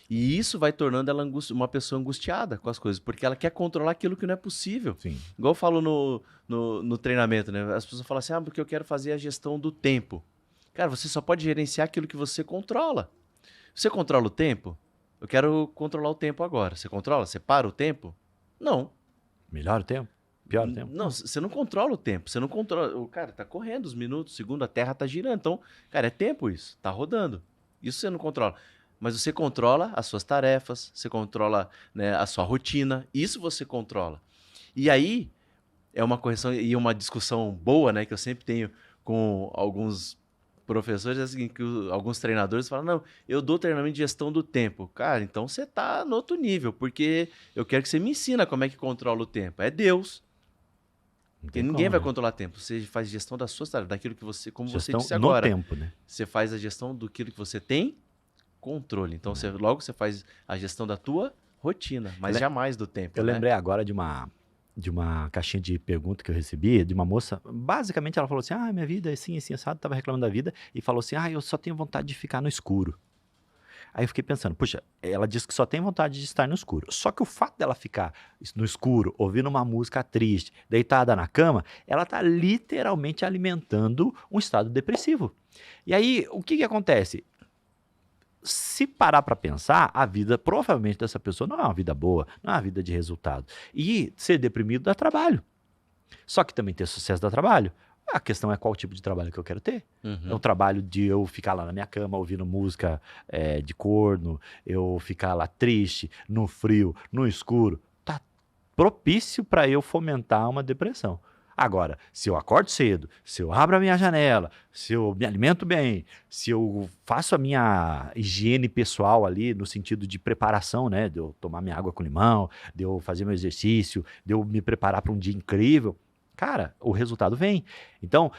E isso vai tornando ela uma pessoa angustiada com as coisas, porque ela quer controlar aquilo que não é possível. Sim. Igual eu falo no treinamento, né? As pessoas falam assim, porque eu quero fazer a gestão do tempo. Cara, você só pode gerenciar aquilo que você controla. Você controla o tempo? Eu quero controlar o tempo agora. Você controla? Você para o tempo? Não. Melhor o tempo? Pior o tempo? Não, você não controla o tempo. Você não controla... O cara tá correndo os minutos, segundo, a Terra tá girando. Então, cara, é tempo isso. Tá rodando. Isso você não controla. Mas você controla as suas tarefas, você controla, né, a sua rotina, isso você controla. E aí, é uma correção e uma discussão boa, né, que eu sempre tenho com alguns professores, é assim, que alguns treinadores falam, não, eu dou treinamento de gestão do tempo. Cara, então você tá no outro nível, porque eu quero que você me ensina como é que controla o tempo. É Deus. Porque ninguém vai controlar tempo. Você faz gestão das suas tarefas, daquilo que você, como gestão você disse agora. No tempo, né? Você faz a gestão do que você tem controle. Então, logo você faz a gestão da tua rotina, mas jamais do tempo. Eu lembrei agora de uma caixinha de pergunta que eu recebi de uma moça. Basicamente, ela falou assim, minha vida é assim, assim, assado. Estava reclamando da vida e falou assim, eu só tenho vontade de ficar no escuro. Aí eu fiquei pensando, puxa, ela disse que só tem vontade de estar no escuro. Só que o fato dela ficar no escuro, ouvindo uma música triste, deitada na cama, ela está literalmente alimentando um estado depressivo. E aí, o que acontece? Se parar para pensar, a vida provavelmente dessa pessoa não é uma vida boa, não é uma vida de resultado. E ser deprimido dá trabalho. Só que também ter sucesso dá trabalho. A questão é qual tipo de trabalho que eu quero ter. É um trabalho de eu ficar lá na minha cama ouvindo música de corno, eu ficar lá triste, no frio, no escuro. Tá propício para eu fomentar uma depressão. Agora, se eu acordo cedo, se eu abro a minha janela, se eu me alimento bem, se eu faço a minha higiene pessoal ali, no sentido de preparação, né? De eu tomar minha água com limão, de eu fazer meu exercício, de eu me preparar para um dia incrível, cara, o resultado vem. Então,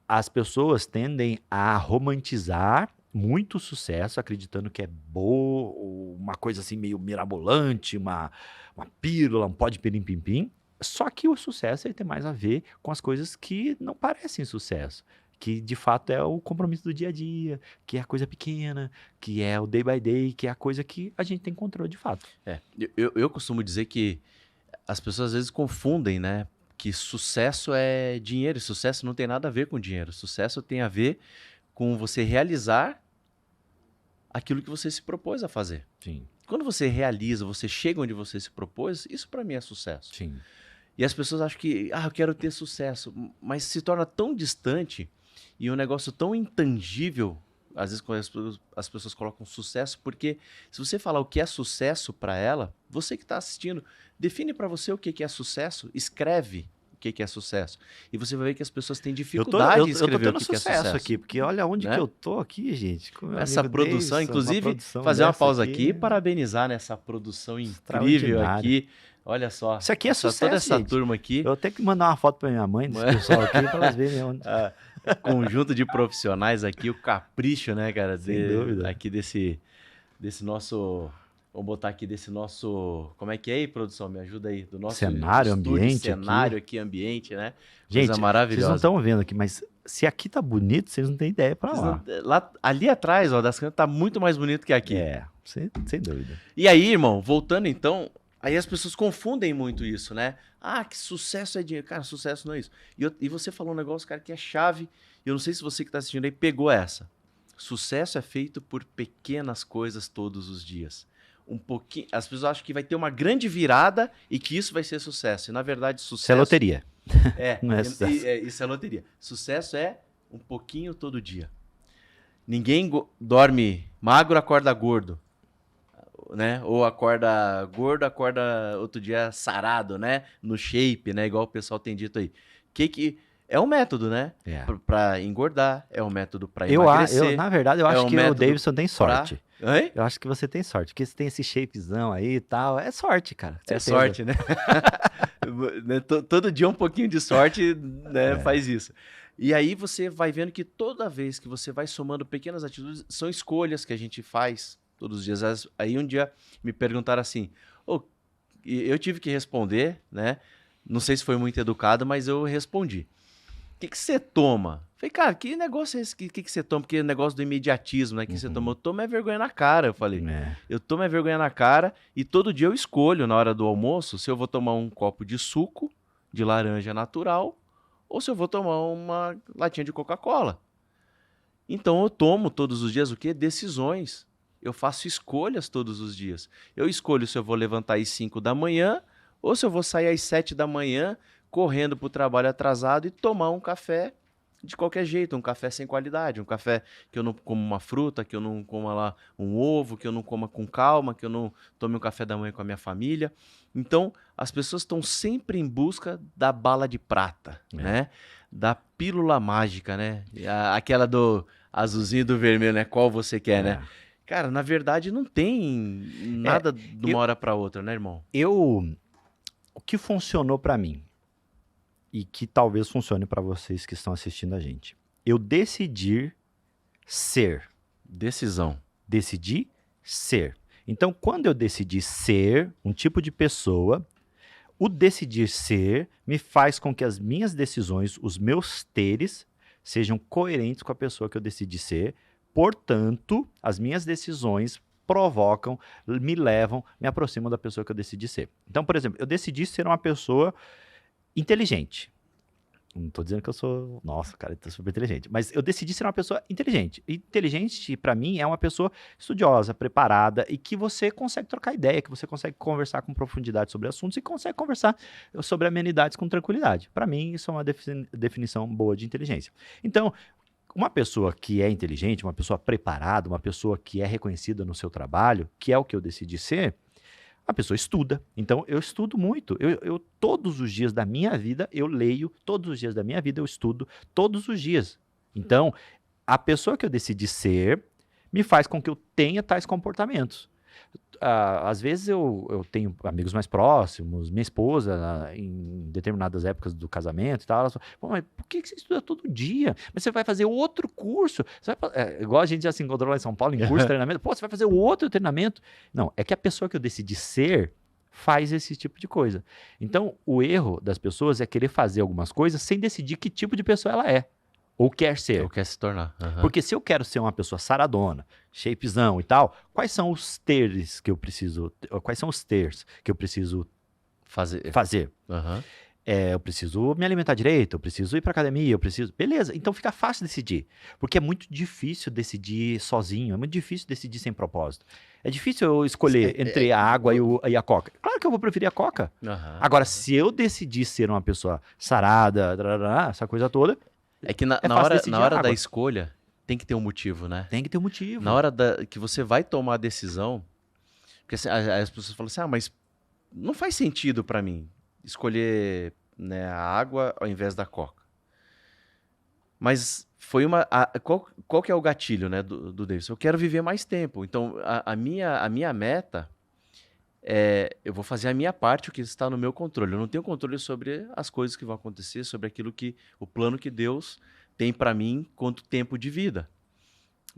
as pessoas tendem a romantizar muito sucesso, acreditando que é boa, uma coisa assim meio mirabolante, uma pílula, um pó de pirim-pim-pim. Só que o sucesso ele tem mais a ver com as coisas que não parecem sucesso, que de fato é o compromisso do dia a dia, que é a coisa pequena, que é o day by day, que é a coisa que a gente tem controle de fato. Eu costumo dizer que as pessoas às vezes confundem, né, que sucesso é dinheiro, e sucesso não tem nada a ver com dinheiro. Sucesso tem a ver com você realizar aquilo que você se propôs a fazer. Sim. Quando você realiza, você chega onde você se propôs, isso para mim é sucesso. Sim. E as pessoas acham que, eu quero ter sucesso, mas se torna tão distante e um negócio tão intangível, às vezes quando as pessoas colocam sucesso, porque se você falar o que é sucesso para ela, você que está assistindo, define para você o que é sucesso, escreve o que é sucesso. E você vai ver que as pessoas têm dificuldade em escrever o que é sucesso aqui, porque olha onde que eu tô aqui, gente. Essa produção, Davidson, inclusive, fazer uma pausa aqui e parabenizar nessa produção incrível aqui. Olha só. Isso aqui é sucesso, toda essa gente. turma aqui. Eu tenho que mandar uma foto para minha mãe desse pessoal aqui para elas verem onde. Conjunto de profissionais aqui, o capricho, né, cara? Sem dúvida. Aqui desse nosso Vamos botar aqui desse nosso... Como é que é aí, produção? Me ajuda aí. Do nosso Cenário, estúdio, ambiente cenário aqui, ambiente, né? Gente, Coisa vocês maravilhosa. não estão vendo aqui, mas se aqui tá bonito, vocês não têm ideia pra Vocês lá. lá, ali atrás, ó, das câmeras, tá muito mais bonito que aqui. Sem dúvida. E aí, irmão, voltando então, aí as pessoas confundem muito isso, né? Ah, que sucesso é dinheiro. Cara, sucesso não é isso. E você falou um negócio, cara, que é chave. E eu não sei se você que tá assistindo aí pegou essa. Sucesso é feito por pequenas coisas todos os dias. Um pouquinho. As pessoas acham que vai ter uma grande virada e que isso vai ser sucesso. E na verdade, sucesso. Isso é loteria. Não é sucesso. Isso é loteria. Sucesso é um pouquinho todo dia. Ninguém dorme magro, acorda gordo. Né? Ou acorda gordo, acorda outro dia sarado, né? No shape, né? Igual o pessoal tem dito aí. Que é um método, né? Pra engordar, é um método pra emagrecer. Na verdade, eu acho que o Davidson tem sorte. Oi? Eu acho que você tem sorte, porque você tem esse shapezão aí e tal. É sorte, cara. É sorte, né? Todo dia um pouquinho de sorte, né, faz isso. E aí você vai vendo que toda vez que você vai somando pequenas atitudes, são escolhas que a gente faz todos os dias. Aí um dia me perguntaram assim, eu tive que responder, né? Não sei se foi muito educado, mas eu respondi. O que você toma? Falei, cara, que negócio é esse? Que você toma? Porque é negócio do imediatismo, né? Que você toma? Eu tomo é vergonha na cara, eu falei. Eu tomo é vergonha na cara e todo dia eu escolho, na hora do almoço, se eu vou tomar um copo de suco de laranja natural ou se eu vou tomar uma latinha de Coca-Cola. Então eu tomo todos os dias o quê? Decisões. Eu faço escolhas todos os dias. Eu escolho se eu vou levantar às 5 da manhã ou se eu vou sair às 7 da manhã correndo para o trabalho atrasado e tomar um café de qualquer jeito, um café sem qualidade, um café que eu não como uma fruta, que eu não coma lá um ovo, que eu não coma com calma, que eu não tome um café da manhã com a minha família. Então, as pessoas estão sempre em busca da bala de prata, né? Da pílula mágica, né? Aquela do azulzinho e do vermelho, né? Qual você quer, né? Cara, na verdade não tem nada de uma hora para outra, né, irmão? O que funcionou para mim e que talvez funcione para vocês que estão assistindo a gente. Eu decidi ser. Decisão. Decidi ser. Então, quando eu decidi ser um tipo de pessoa, o decidir ser me faz com que as minhas decisões, os meus teres, sejam coerentes com a pessoa que eu decidi ser. Portanto, as minhas decisões provocam, me levam, me aproximam da pessoa que eu decidi ser. Então, por exemplo, eu decidi ser uma pessoa inteligente. Não estou dizendo que eu sou... Nossa, cara, eu tô super inteligente. Mas eu decidi ser uma pessoa inteligente. Inteligente, para mim, é uma pessoa estudiosa, preparada e que você consegue trocar ideia, que você consegue conversar com profundidade sobre assuntos e consegue conversar sobre amenidades com tranquilidade. Para mim, isso é uma definição boa de inteligência. Então, uma pessoa que é inteligente, uma pessoa preparada, uma pessoa que é reconhecida no seu trabalho, que é o que eu decidi ser, a pessoa estuda. Então, eu estudo muito. Eu todos os dias da minha vida, eu leio. Todos os dias da minha vida, eu estudo. Todos os dias. Então, a pessoa que eu decidi ser me faz com que eu tenha tais comportamentos. Às vezes eu tenho amigos mais próximos, minha esposa, em determinadas épocas do casamento e tal, ela fala, mas por que você estuda todo dia? Mas você vai fazer outro curso? Igual a gente já se encontrou lá em São Paulo, em curso de treinamento, você vai fazer outro treinamento? Não, é que a pessoa que eu decidi ser faz esse tipo de coisa. Então, o erro das pessoas é querer fazer algumas coisas sem decidir que tipo de pessoa ela é. Ou quer ser. Ou quer se tornar. Porque se eu quero ser uma pessoa saradona, shapezão e tal, quais são os teres que eu preciso... Quais são os teres que eu preciso fazer? Eu preciso me alimentar direito, eu preciso ir pra academia, eu preciso... Beleza, então fica fácil decidir. Porque é muito difícil decidir sozinho, é muito difícil decidir sem propósito. É difícil eu escolher entre a água e a coca. Claro que eu vou preferir a coca. Agora, se eu decidir ser uma pessoa sarada, essa coisa toda... É que na hora da escolha, tem que ter um motivo, né? Tem que ter um motivo. Na hora que você vai tomar a decisão, porque assim, as pessoas falam assim, mas não faz sentido para mim escolher, né, a água ao invés da coca. Mas foi qual que é o gatilho, né, do Davidson? Eu quero viver mais tempo. Então, a minha meta eu vou fazer a minha parte, o que está no meu controle. Eu não tenho controle sobre as coisas que vão acontecer, sobre o plano que Deus tem para mim quanto tempo de vida.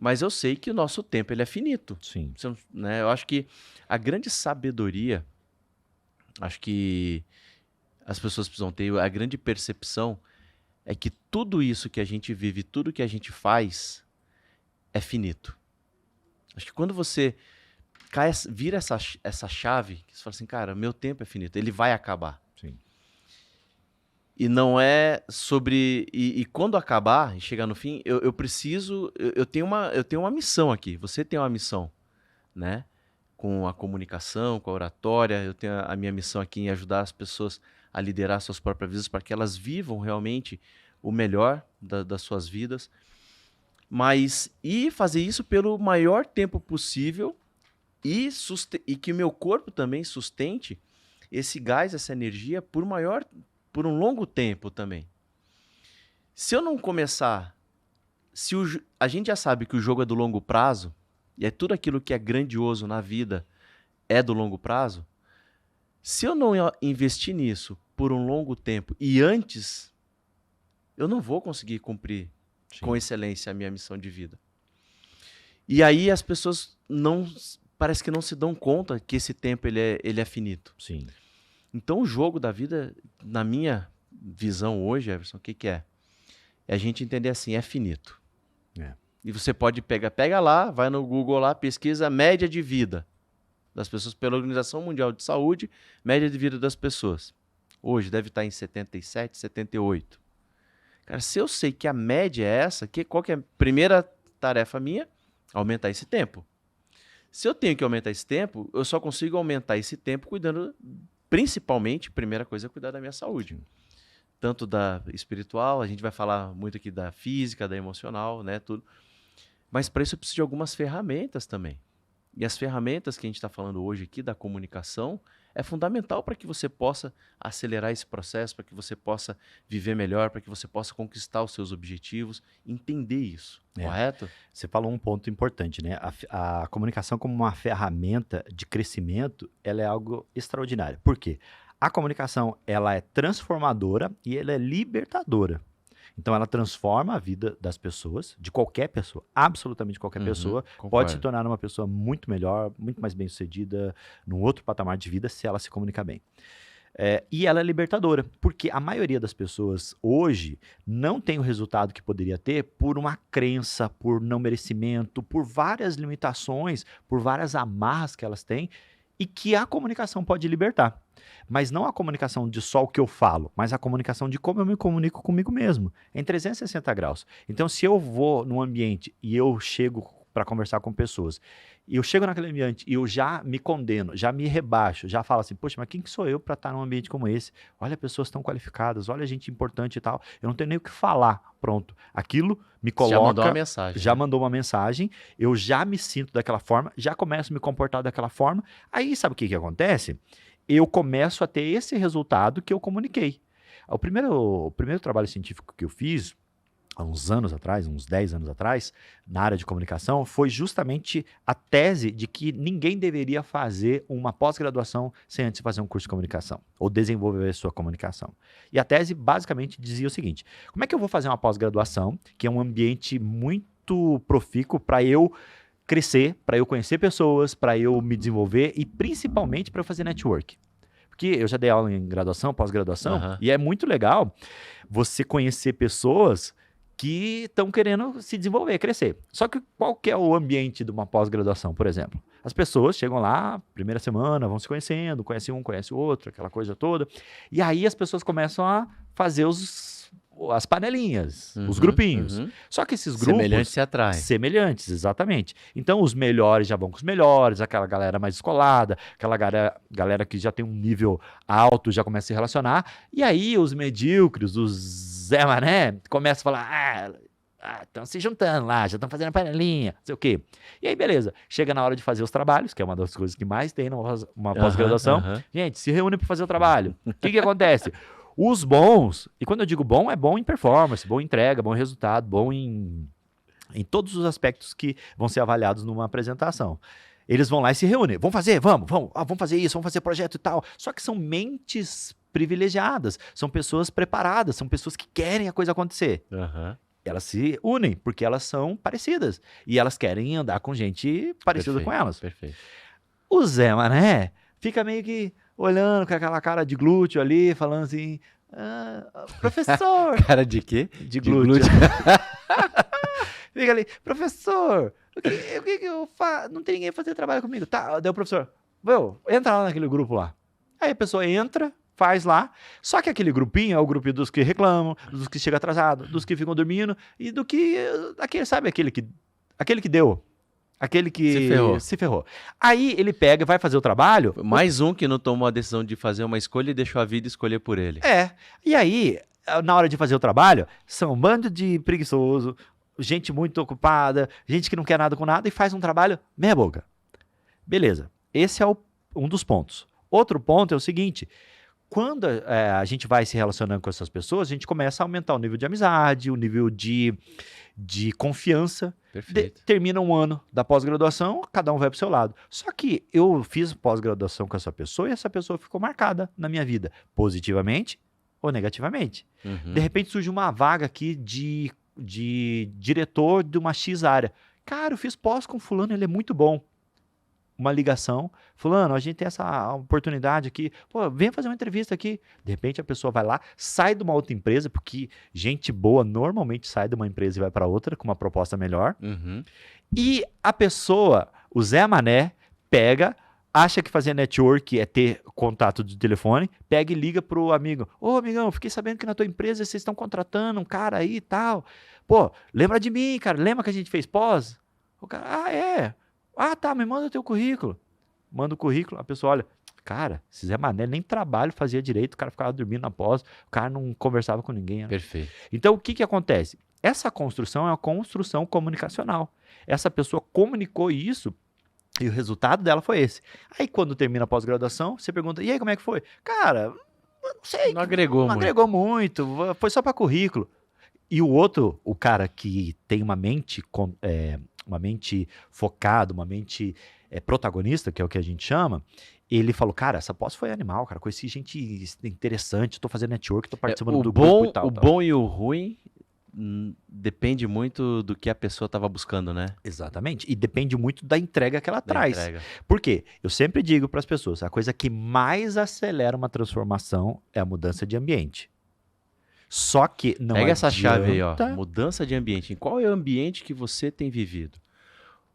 Mas eu sei que o nosso tempo ele é finito. Sim. Né? Eu acho que a grande sabedoria, acho que as pessoas precisam ter, a grande percepção é que tudo isso que a gente vive, tudo que a gente faz é finito. Acho que quando você vira essa chave, que você fala assim, cara, meu tempo é finito, ele vai acabar. Sim. E não é sobre... E quando acabar, e chegar no fim, eu preciso... Eu tenho uma missão aqui, você tem uma missão, né? Com a comunicação, com a oratória, eu tenho a minha missão aqui em ajudar as pessoas a liderar suas próprias vidas para que elas vivam realmente o melhor das suas vidas. E fazer isso pelo maior tempo possível e que o meu corpo também sustente esse gás, essa energia por um longo tempo também. Se eu não começar... a gente já sabe que o jogo é do longo prazo, e é tudo aquilo que é grandioso na vida é do longo prazo, se eu não investir nisso por um longo tempo e antes, eu não vou conseguir cumprir com excelência a minha missão de vida. E aí as pessoas parece que não se dão conta que esse tempo ele é finito. Sim. Então o jogo da vida, na minha visão hoje, Everson, o que é? É a gente entender assim, é finito. É. E você pode pega lá, vai no Google lá, pesquisa média de vida das pessoas pela Organização Mundial de Saúde, média de vida das pessoas. Hoje deve estar em 77, 78. Cara, se eu sei que a média é essa, qual que é a primeira tarefa minha? Aumentar esse tempo. Se eu tenho que aumentar esse tempo, eu só consigo aumentar esse tempo cuidando, principalmente, primeira coisa é cuidar da minha saúde. Tanto da espiritual, a gente vai falar muito aqui da física, da emocional, né, tudo. Mas para isso eu preciso de algumas ferramentas também. E as ferramentas que a gente está falando hoje aqui da comunicação é fundamental para que você possa acelerar esse processo, para que você possa viver melhor, para que você possa conquistar os seus objetivos, entender isso, correto? Você falou um ponto importante, né? A comunicação como uma ferramenta de crescimento, ela é algo extraordinário. Por quê? A comunicação, ela é transformadora e ela é libertadora. Então, ela transforma a vida das pessoas, de qualquer pessoa, absolutamente qualquer pessoa, pode se tornar uma pessoa muito melhor, muito mais bem-sucedida, num outro patamar de vida, se ela se comunicar bem. E ela é libertadora, porque a maioria das pessoas hoje não tem o resultado que poderia ter por uma crença, por não merecimento, por várias limitações, por várias amarras que elas têm, e que a comunicação pode libertar. Mas não a comunicação de só o que eu falo, mas a comunicação de como eu me comunico comigo mesmo, em 360 graus. Então, se eu vou num ambiente e eu chego para conversar com pessoas, e eu chego naquele ambiente e eu já me condeno, já me rebaixo, já falo assim, poxa, mas quem que sou eu para estar num ambiente como esse? Olha, pessoas tão qualificadas, olha gente importante e tal, eu não tenho nem o que falar, pronto. Aquilo me coloca... Já mandou uma mensagem. Já mandou uma mensagem, eu já me sinto daquela forma, já começo a me comportar daquela forma, aí sabe o que acontece? Eu começo a ter esse resultado que eu comuniquei. O primeiro trabalho científico que eu fiz, há uns anos atrás, uns 10 anos atrás, na área de comunicação, foi justamente a tese de que ninguém deveria fazer uma pós-graduação sem antes fazer um curso de comunicação, ou desenvolver a sua comunicação. E a tese basicamente dizia o seguinte, como é que eu vou fazer uma pós-graduação, que é um ambiente muito profícuo para eu crescer, para eu conhecer pessoas, para eu me desenvolver e principalmente para eu fazer network. Porque eu já dei aula em graduação, pós-graduação, e é muito legal você conhecer pessoas que estão querendo se desenvolver, crescer. Só que qual que é o ambiente de uma pós-graduação, por exemplo? As pessoas chegam lá, primeira semana, vão se conhecendo, conhece um, conhece o outro, aquela coisa toda, e aí as pessoas começam a fazer as panelinhas, os grupinhos. Só que esses grupos... Semelhantes se atraem. Semelhantes, exatamente. Então, os melhores já vão com os melhores, aquela galera mais descolada, aquela galera que já tem um nível alto já começa a se relacionar. E aí, os medíocres, os Zé Mané, começam a falar... estão se juntando lá, já estão fazendo a panelinha, não sei o quê. E aí, beleza. Chega na hora de fazer os trabalhos, que é uma das coisas que mais tem numa pós-graduação. Gente, se reúne para fazer o trabalho. O que acontece? Os bons, e quando eu digo bom, é bom em performance, bom em entrega, bom em resultado, bom em todos os aspectos que vão ser avaliados numa apresentação. Eles vão lá e se reúnem. Vamos fazer, vamos fazer isso, vamos fazer projeto e tal. Só que são mentes privilegiadas, são pessoas preparadas, são pessoas que querem a coisa acontecer. elas se unem, porque elas são parecidas. E elas querem andar com gente parecida com elas. Perfeito. O Zé Mané fica meio que olhando com aquela cara de glúteo ali, falando assim, professor... Cara de quê? De glúteo. Fica ali, professor, o que eu faço? Não tem ninguém fazer trabalho comigo. Tá, daí o professor, entra lá naquele grupo lá. Aí a pessoa entra, faz lá, só que aquele grupinho é o grupinho dos que reclamam, dos que chegam atrasados, dos que ficam dormindo e do que, aquele que deu. Aquele que se ferrou. Aí ele pega e vai fazer o trabalho. Mais um que não tomou a decisão de fazer uma escolha e deixou a vida escolher por ele. E aí, na hora de fazer o trabalho, são um bando de preguiçoso, gente muito ocupada, gente que não quer nada com nada e faz um trabalho meia boca. Beleza. Esse é um dos pontos. Outro ponto é o seguinte: quando a gente vai se relacionando com essas pessoas, a gente começa a aumentar o nível de amizade, o nível de confiança. Perfeito. Termina um ano da pós-graduação, cada um vai pro seu lado. Só que eu fiz pós-graduação com essa pessoa e essa pessoa ficou marcada na minha vida, positivamente ou negativamente. Uhum. De repente surge uma vaga aqui de diretor de uma X área. Cara, eu fiz pós com fulano, ele é muito bom. Uma ligação, fulano, a gente tem essa oportunidade aqui, vem fazer uma entrevista aqui. De repente a pessoa vai lá, sai de uma outra empresa, porque gente boa normalmente sai de uma empresa e vai para outra com uma proposta melhor. Uhum. E a pessoa, o Zé Mané, acha que fazer network é ter contato de telefone, pega e liga pro amigo. Ô, amigão, fiquei sabendo que na tua empresa vocês estão contratando um cara aí e tal. Lembra de mim, cara? Lembra que a gente fez pós? O cara, é. Tá, me manda teu currículo. Manda o currículo, a pessoa olha, cara, esse Zé Mané nem trabalho fazia direito, o cara ficava dormindo na pós, o cara não conversava com ninguém. Né? Perfeito. Então, o que acontece? Essa construção é uma construção comunicacional. Essa pessoa comunicou isso e o resultado dela foi esse. Aí, quando termina a pós-graduação, você pergunta, e aí, como é que foi? Cara, não sei. Não agregou muito, foi só para currículo. E o outro, o cara que tem uma mente focada, uma mente protagonista, que é o que a gente chama, ele falou, cara, essa pós foi animal, cara, conheci gente interessante, tô fazendo network, tô participando do grupo e tal. O bom e o ruim depende muito do que a pessoa estava buscando, né? Exatamente, e depende muito da entrega que ela traz. Por quê? Eu sempre digo para as pessoas, a coisa que mais acelera uma transformação é a mudança de ambiente. Só que não Pega adianta... essa chave aí, ó. Mudança de ambiente. Em qual é o ambiente que você tem vivido?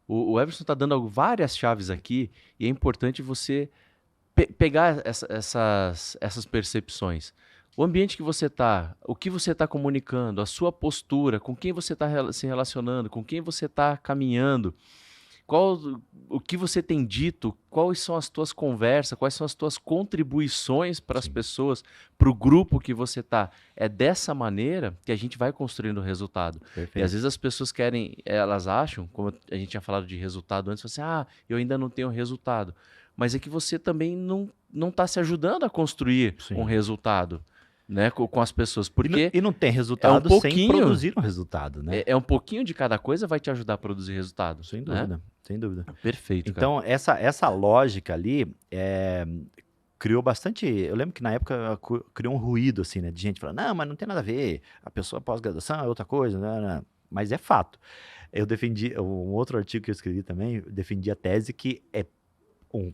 O Everson está dando várias chaves aqui e é importante você pegar essas percepções. O ambiente que você está, o que você está comunicando, a sua postura, com quem você está se relacionando, com quem você está caminhando, o que você tem dito, quais são as tuas conversas, quais são as tuas contribuições para as pessoas, para o grupo que você está. É dessa maneira que a gente vai construindo o resultado. Perfeito. E às vezes as pessoas elas acham, como a gente tinha falado de resultado antes, assim, eu ainda não tenho resultado. Mas é que você também não está se ajudando a construir um resultado. Né, com as pessoas, porque e não tem resultado sem produzir um resultado, né? É um pouquinho de cada coisa vai te ajudar a produzir resultado. Sem dúvida, né? Sem dúvida. Perfeito, então, cara. essa lógica ali criou bastante... Eu lembro que na época criou um ruído, assim, né? De gente falando, não, mas não tem nada a ver, a pessoa pós-graduação é outra coisa, né? Mas é fato. Eu defendi, um outro artigo que eu escrevi também, eu defendi a tese que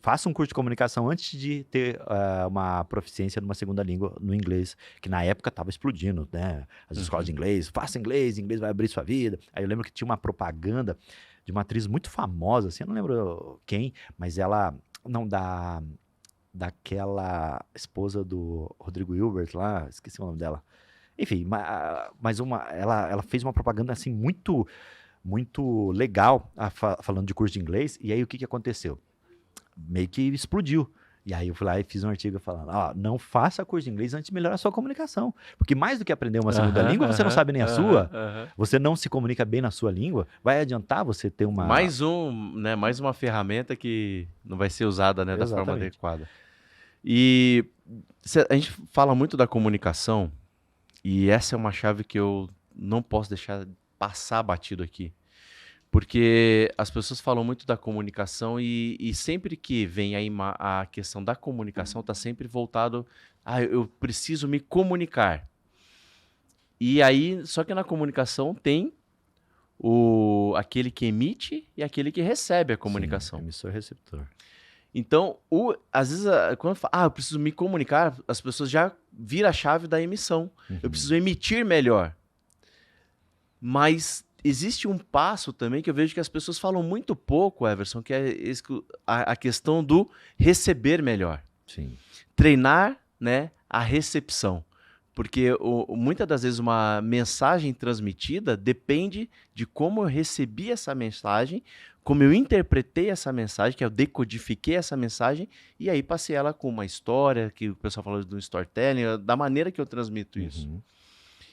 faça um curso de comunicação antes de ter uma proficiência numa segunda língua, no inglês, que na época estava explodindo, né? As escolas de inglês, faça inglês vai abrir sua vida. Aí eu lembro que tinha uma propaganda de uma atriz muito famosa, assim, eu não lembro quem, mas ela, daquela esposa do Rodrigo Hilbert lá, esqueci o nome dela. Enfim, ela fez uma propaganda, assim, muito, muito legal, falando de curso de inglês, e aí o que aconteceu? Meio que explodiu. E aí eu fui lá e fiz um artigo falando, não faça curso de inglês antes de melhorar a sua comunicação. Porque mais do que aprender uma segunda língua, você não sabe nem a sua, você não se comunica bem na sua língua, vai adiantar você ter uma... Mais uma ferramenta que não vai ser usada, né, da forma adequada. E a gente fala muito da comunicação, e essa é uma chave que eu não posso deixar passar batido aqui. Porque as pessoas falam muito da comunicação e sempre que vem a questão da comunicação está sempre voltado eu preciso me comunicar. E aí, só que na comunicação tem aquele que emite e aquele que recebe a comunicação. Sim, emissor e receptor. Então, às vezes, quando fala, eu preciso me comunicar, as pessoas já viram a chave da emissão. Eu preciso emitir melhor. Mas existe um passo também que eu vejo que as pessoas falam muito pouco, Everson, que é a questão do receber melhor. Sim. Treinar, né, a recepção. Porque muitas das vezes uma mensagem transmitida depende de como eu recebi essa mensagem, como eu interpretei essa mensagem, que eu decodifiquei essa mensagem, e aí passei ela com uma história, que o pessoal falou do storytelling, da maneira que eu transmito isso.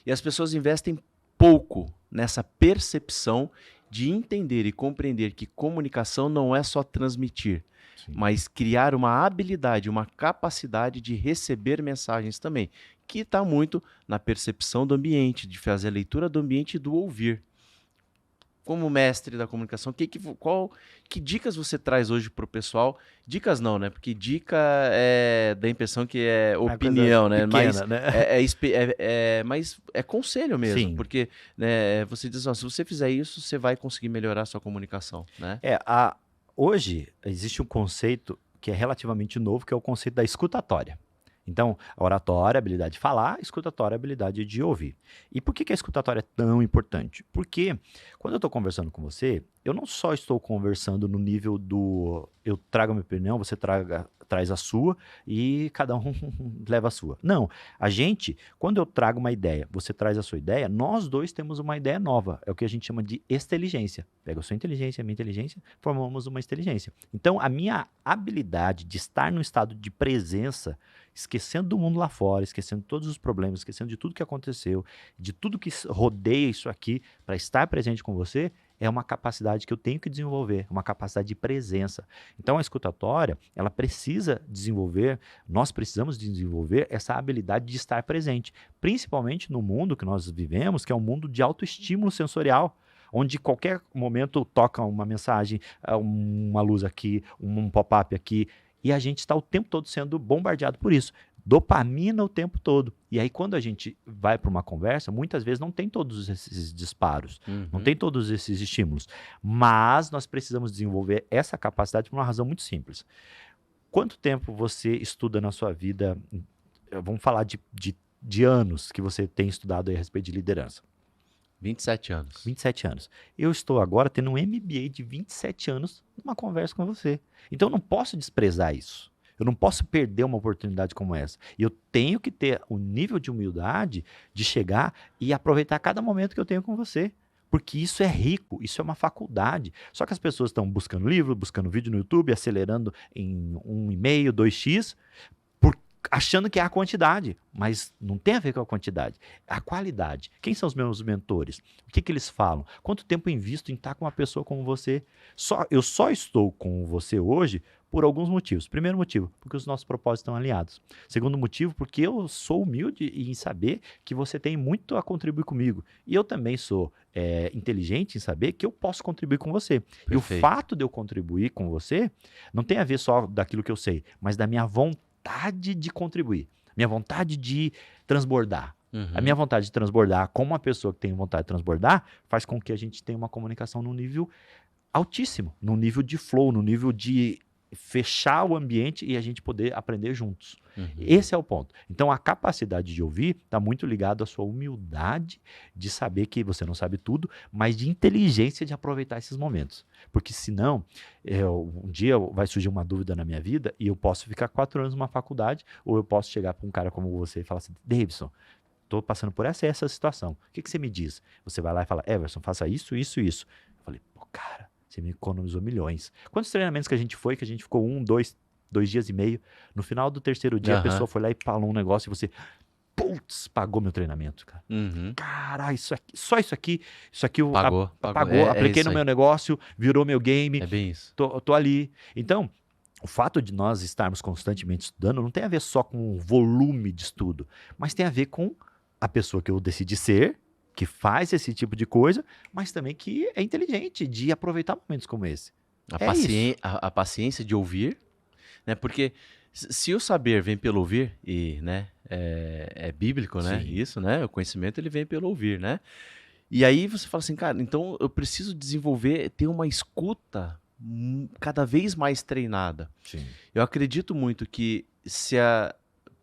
E as pessoas investem pouco nessa percepção de entender e compreender que comunicação não é só transmitir, Sim. mas criar uma habilidade, uma capacidade de receber mensagens também, que está muito na percepção do ambiente, de fazer a leitura do ambiente e do ouvir. Como mestre da comunicação, que dicas você traz hoje para o pessoal? Dicas não, né? Porque dica dá a impressão que é opinião, né? Pequena, Mas é conselho mesmo. Sim. Porque né, você diz, se você fizer isso, você vai conseguir melhorar a sua comunicação, né? Hoje existe um conceito que é relativamente novo, que é o conceito da escutatória. Então, a oratória, a habilidade de falar, a escutatória, a habilidade de ouvir. E por que a escutatória é tão importante? Porque quando eu estou conversando com você, eu não só estou conversando no nível do eu trago a minha opinião, você traz a sua e cada um leva a sua. Não, quando eu trago uma ideia, você traz a sua ideia, nós dois temos uma ideia nova. É o que a gente chama de exteligência. Pega a sua inteligência, a minha inteligência, formamos uma exteligência. Então, a minha habilidade de estar num estado de presença, esquecendo do mundo lá fora, esquecendo todos os problemas, esquecendo de tudo que aconteceu, de tudo que rodeia isso aqui, para estar presente com você, é uma capacidade que eu tenho que desenvolver, uma capacidade de presença. Então, a escutatória, ela precisa desenvolver, nós precisamos desenvolver essa habilidade de estar presente, principalmente no mundo que nós vivemos, que é um mundo de autoestímulo sensorial, onde qualquer momento toca uma mensagem, uma luz aqui, um pop-up aqui, e a gente está o tempo todo sendo bombardeado por isso. Dopamina o tempo todo. E aí, quando a gente vai para uma conversa, muitas vezes não tem todos esses disparos, não tem todos esses estímulos. Mas nós precisamos desenvolver essa capacidade por uma razão muito simples. Quanto tempo você estuda na sua vida? Vamos falar de anos que você tem estudado aí a respeito de liderança. 27 anos. 27 anos. Eu estou agora tendo um MBA de 27 anos numa conversa com você. Então, eu não posso desprezar isso. Eu não posso perder uma oportunidade como essa. E eu tenho que ter o nível de humildade de chegar e aproveitar cada momento que eu tenho com você. Porque isso é rico, isso é uma faculdade. Só que as pessoas estão buscando livro, buscando vídeo no YouTube, acelerando em 1,5, 2x, achando que é a quantidade, mas não tem a ver com a quantidade, é a qualidade. Quem são os meus mentores? O que eles falam? Quanto tempo eu invisto em estar com uma pessoa como você? Eu só estou com você hoje por alguns motivos. Primeiro motivo, porque os nossos propósitos estão alinhados. Segundo motivo, porque eu sou humilde em saber que você tem muito a contribuir comigo. E eu também sou inteligente em saber que eu posso contribuir com você. Perfeito. E o fato de eu contribuir com você não tem a ver só daquilo que eu sei, mas da minha vontade de contribuir, minha vontade de transbordar. A minha vontade de transbordar com uma pessoa que tem vontade de transbordar faz com que a gente tenha uma comunicação num nível altíssimo, num nível de flow, num nível de fechar o ambiente e a gente poder aprender juntos. Esse é o ponto. Então, a capacidade de ouvir está muito ligado à sua humildade de saber que você não sabe tudo, mas de inteligência de aproveitar esses momentos. Porque senão, um dia vai surgir uma dúvida na minha vida e eu posso ficar 4 anos numa faculdade, ou eu posso chegar para um cara como você e falar assim, Davidson, estou passando por essa situação. O que você me diz? Você vai lá e fala, Everson, faça isso, isso, isso. Eu falei, pô, cara, você me economizou milhões. Quantos treinamentos que a gente ficou 1, 2 dias e meio. No final do 3º dia, a pessoa foi lá e falou um negócio e você, putz, pagou meu treinamento, cara. Caralho, só isso aqui eu pagou. Apliquei no meu negócio, virou meu game. É bem isso. Tô ali. Então, o fato de nós estarmos constantemente estudando não tem a ver só com o volume de estudo, mas tem a ver com a pessoa que eu decidi ser, que faz esse tipo de coisa, mas também que é inteligente de aproveitar momentos como esse. A paciência de ouvir, né? Porque Se o saber vem pelo ouvir, e, né, é bíblico, né? Sim. Isso, né? O conhecimento ele vem pelo ouvir, né? E aí você fala assim, cara, então eu preciso desenvolver, ter uma escuta cada vez mais treinada. Sim. Eu acredito muito que se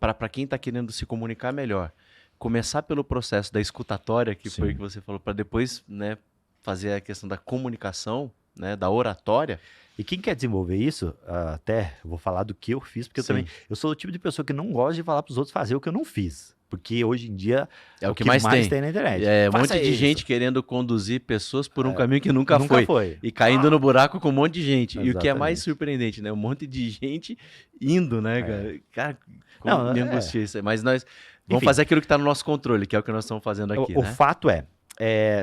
para quem está querendo se comunicar melhor, começar pelo processo da escutatória, que foi o Sim. que você falou, para depois, né, fazer a questão da comunicação, né, da oratória. E quem quer desenvolver isso, até eu vou falar do que eu fiz, porque Sim. eu sou o tipo de pessoa que não gosta de falar para os outros fazer o que eu não fiz. Porque hoje em dia É o que mais tem. na internet. É um Faça monte de isso. gente querendo conduzir pessoas por um caminho que nunca Nunca foi. foi. E caindo no buraco com um monte de gente. E o que é mais Exatamente. surpreendente, né? Um monte de gente indo, né, cara? Cara, como Não, me angustia isso aí. Mas nós vamos Enfim. fazer aquilo que está no nosso controle, que é o que nós estamos fazendo aqui, O né? fato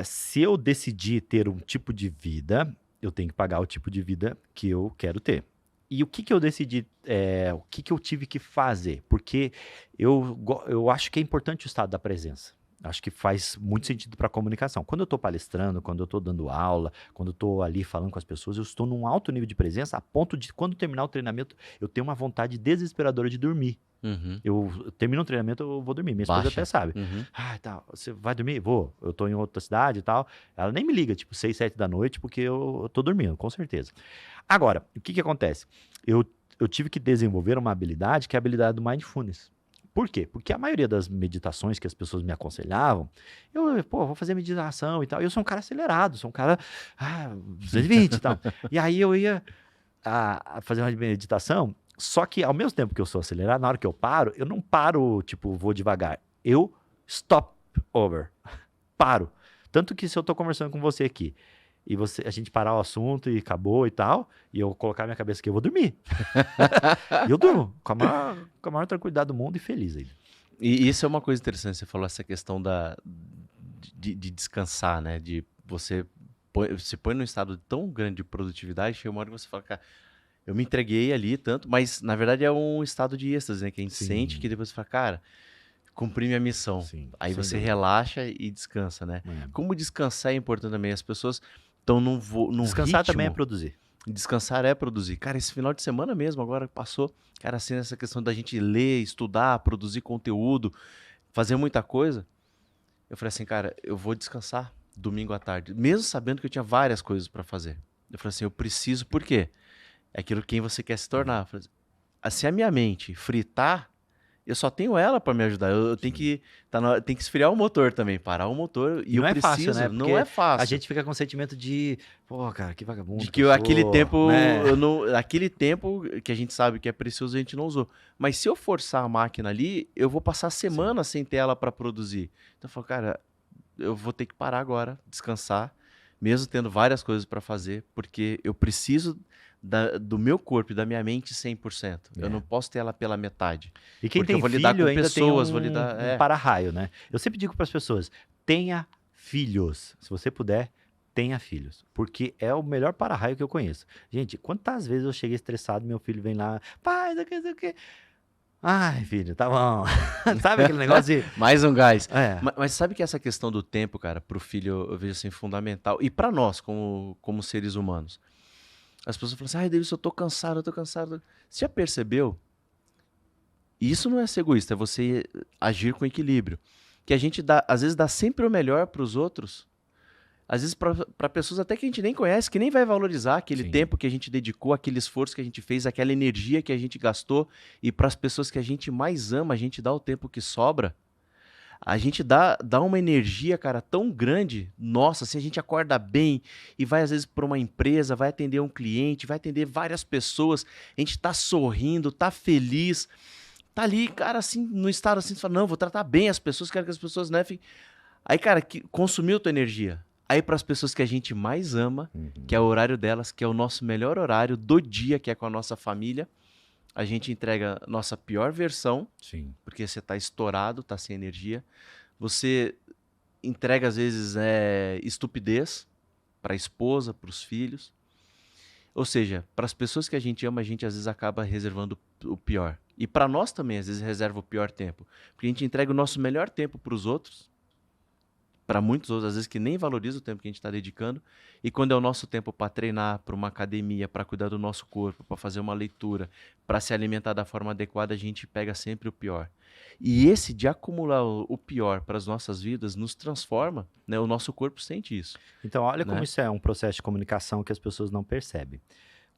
se eu decidir ter um tipo de vida, eu tenho que pagar o tipo de vida que eu quero ter. E o que eu decidi, o que eu tive que fazer? Porque eu acho que é importante o estado da presença. Acho que faz muito sentido para a comunicação. Quando eu estou palestrando, quando eu estou dando aula, quando eu estou ali falando com as pessoas, eu estou num alto nível de presença, a ponto de, quando terminar o treinamento, eu tenho uma vontade desesperadora de dormir. Uhum. Eu termino o treinamento, eu vou dormir. Minha esposa Baixa. até sabe. Uhum. Tá, você vai dormir? Vou. Eu tô em outra cidade e tal. Ela nem me liga, tipo, 6, 7 da noite, porque eu tô dormindo, com certeza. Agora, o que acontece? Eu tive que desenvolver uma habilidade, que é a habilidade do mindfulness. Por quê? Porque a maioria das meditações que as pessoas me aconselhavam, vou fazer meditação e tal. Eu sou um cara acelerado, sou um cara 220 e tal. E aí eu ia fazer uma meditação. Só que ao mesmo tempo que eu sou acelerado, na hora que eu paro, eu não paro, tipo, vou devagar. Eu stop over. Paro. Tanto que se eu tô conversando com você aqui e a gente parar o assunto e acabou e tal, e eu colocar minha cabeça aqui, eu vou dormir. E eu durmo com a maior tranquilidade do mundo e feliz aí. E isso é uma coisa interessante, você falou essa questão de descansar, né? De você se põe num estado tão grande de produtividade, chega uma hora que você fala, cara, eu me entreguei ali tanto, mas na verdade é um estado de êxtase, né? Que a gente sente que depois você fala, cara, cumpri minha missão. Sim, Aí sem você dúvida. relaxa e descansa, né? Como descansar é importante também. As pessoas estão num Descansar ritmo. também é produzir. Descansar é produzir. Cara, esse final de semana mesmo, agora passou, cara, assim, essa questão da gente ler, estudar, produzir conteúdo, fazer muita coisa. Eu falei assim, cara, eu vou descansar domingo à tarde, mesmo sabendo que eu tinha várias coisas para fazer. Eu falei assim, eu preciso, por quê? É aquilo quem você quer se tornar. Eu falei assim, se a minha mente fritar, eu só tenho ela para me ajudar. Eu tenho que tem que esfriar o motor também, parar o motor. E não eu é preciso, fácil, né? não é fácil. A gente fica com o sentimento de, cara, que vagabundo. De que aquele tempo, né? aquele tempo que a gente sabe que é precioso, a gente não usou. Mas se eu forçar a máquina ali, eu vou passar semanas sem ter ela para produzir. Então eu falo, cara, eu vou ter que parar agora, descansar, mesmo tendo várias coisas para fazer, porque eu preciso do meu corpo e da minha mente 100%. Eu não posso ter ela pela metade. E quem porque tem eu vou lidar filho com ainda pessoas, tem vou lidar... um para-raio, né? Eu sempre digo para as pessoas, tenha filhos. Se você puder, tenha filhos. Porque é o melhor para-raio que eu conheço. Gente, quantas vezes eu cheguei estressado, meu filho vem lá, pai, não sei o que. Ai, filho, tá bom. Sabe aquele negócio de... Mais um gás. É. Mas sabe que essa questão do tempo, cara, pro filho eu vejo assim fundamental. E para nós, como seres humanos. As pessoas falam assim, ai, Davis, eu tô cansado. Você já percebeu? E isso não é ser egoísta, é você agir com equilíbrio. Que a gente às vezes dá sempre o melhor pros outros. Às vezes para pessoas até que a gente nem conhece, que nem vai valorizar aquele tempo que a gente dedicou, aquele esforço que a gente fez, aquela energia que a gente gastou. E para as pessoas que a gente mais ama, a gente dá o tempo que sobra. A gente dá uma energia, cara, tão grande. Nossa, assim, a gente acorda bem e vai às vezes para uma empresa, vai atender um cliente, vai atender várias pessoas. A gente tá sorrindo, tá feliz. Tá ali, cara, assim, no estado assim, você fala, não, vou tratar bem as pessoas, quero que as pessoas, né, fiquem... Aí, cara, consumiu tua energia. Aí para as pessoas que a gente mais ama, que é o horário delas, que é o nosso melhor horário do dia, que é com a nossa família, a gente entrega a nossa pior versão, porque você está estourado, está sem energia. Você entrega, às vezes, estupidez para a esposa, para os filhos. Ou seja, para as pessoas que a gente ama, a gente às vezes acaba reservando o pior. E para nós também, às vezes, reserva o pior tempo. Porque a gente entrega o nosso melhor tempo para os outros para muitos outros, às vezes, que nem valoriza o tempo que a gente está dedicando. E quando é o nosso tempo para treinar, para uma academia, para cuidar do nosso corpo, para fazer uma leitura, para se alimentar da forma adequada, a gente pega sempre o pior. E esse de acumular o pior para as nossas vidas nos transforma, né? O nosso corpo sente isso, Então, olha como né? isso é um processo de comunicação que as pessoas não percebem.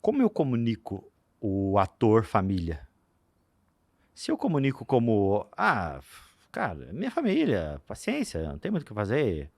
Como eu comunico o ator família? Se eu comunico como, cara, minha família, paciência, não tem muito o que fazer.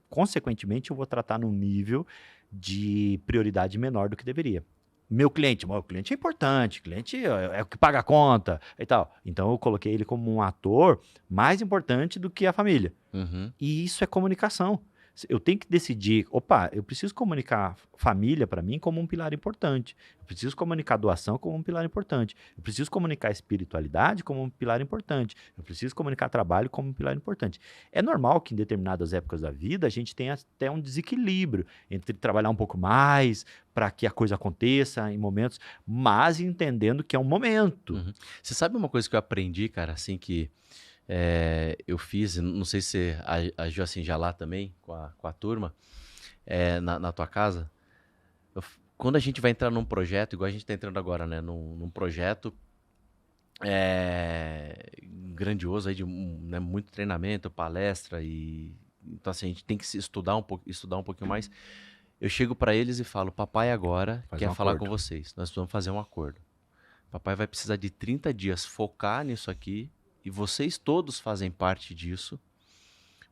Consequentemente, eu vou tratar num nível de prioridade menor do que deveria. Meu cliente é importante, cliente é o que paga a conta e tal. Então, eu coloquei ele como um ator mais importante do que a família. Uhum. E isso é comunicação. Eu tenho que decidir, eu preciso comunicar família para mim como um pilar importante. Eu preciso comunicar doação como um pilar importante. Eu preciso comunicar espiritualidade como um pilar importante. Eu preciso comunicar trabalho como um pilar importante. É normal que em determinadas épocas da vida a gente tenha até um desequilíbrio entre trabalhar um pouco mais para que a coisa aconteça em momentos, mas entendendo que é um momento. Uhum. Você sabe uma coisa que eu aprendi, cara, assim, que eu fiz, não sei se você agiu assim já lá também, com a turma, na tua casa. Quando a gente vai entrar num projeto, igual a gente está entrando agora, né? Num projeto grandioso aí de né, muito treinamento, palestra e então assim a gente tem que se estudar um pouquinho mais. Eu chego para eles e falo: papai agora quer falar com vocês. Nós precisamos fazer um acordo. Papai vai precisar de 30 dias focar nisso aqui e vocês todos fazem parte disso,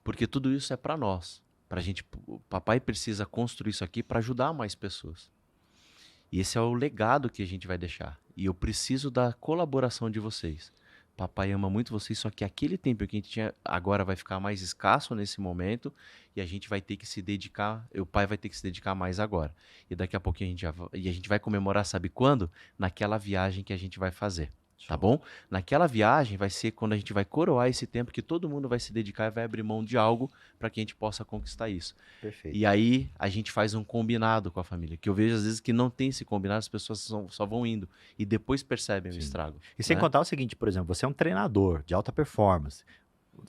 porque tudo isso é para nós. Pra gente, papai precisa construir isso aqui para ajudar mais pessoas. E esse é o legado que a gente vai deixar. E eu preciso da colaboração de vocês. Papai ama muito vocês, só que aquele tempo que a gente tinha agora vai ficar mais escasso nesse momento e a gente vai ter que se dedicar, o pai vai ter que se dedicar mais agora. E daqui a pouquinho a gente vai comemorar, sabe quando? Naquela viagem que a gente vai fazer. Tá bom? Naquela viagem vai ser quando a gente vai coroar esse tempo que todo mundo vai se dedicar e vai abrir mão de algo para que a gente possa conquistar isso. Perfeito. E aí a gente faz um combinado com a família, que eu vejo às vezes que não tem esse combinado, as pessoas só vão indo e depois percebem o estrago. E sem né? contar o seguinte, por exemplo, você é um treinador de alta performance.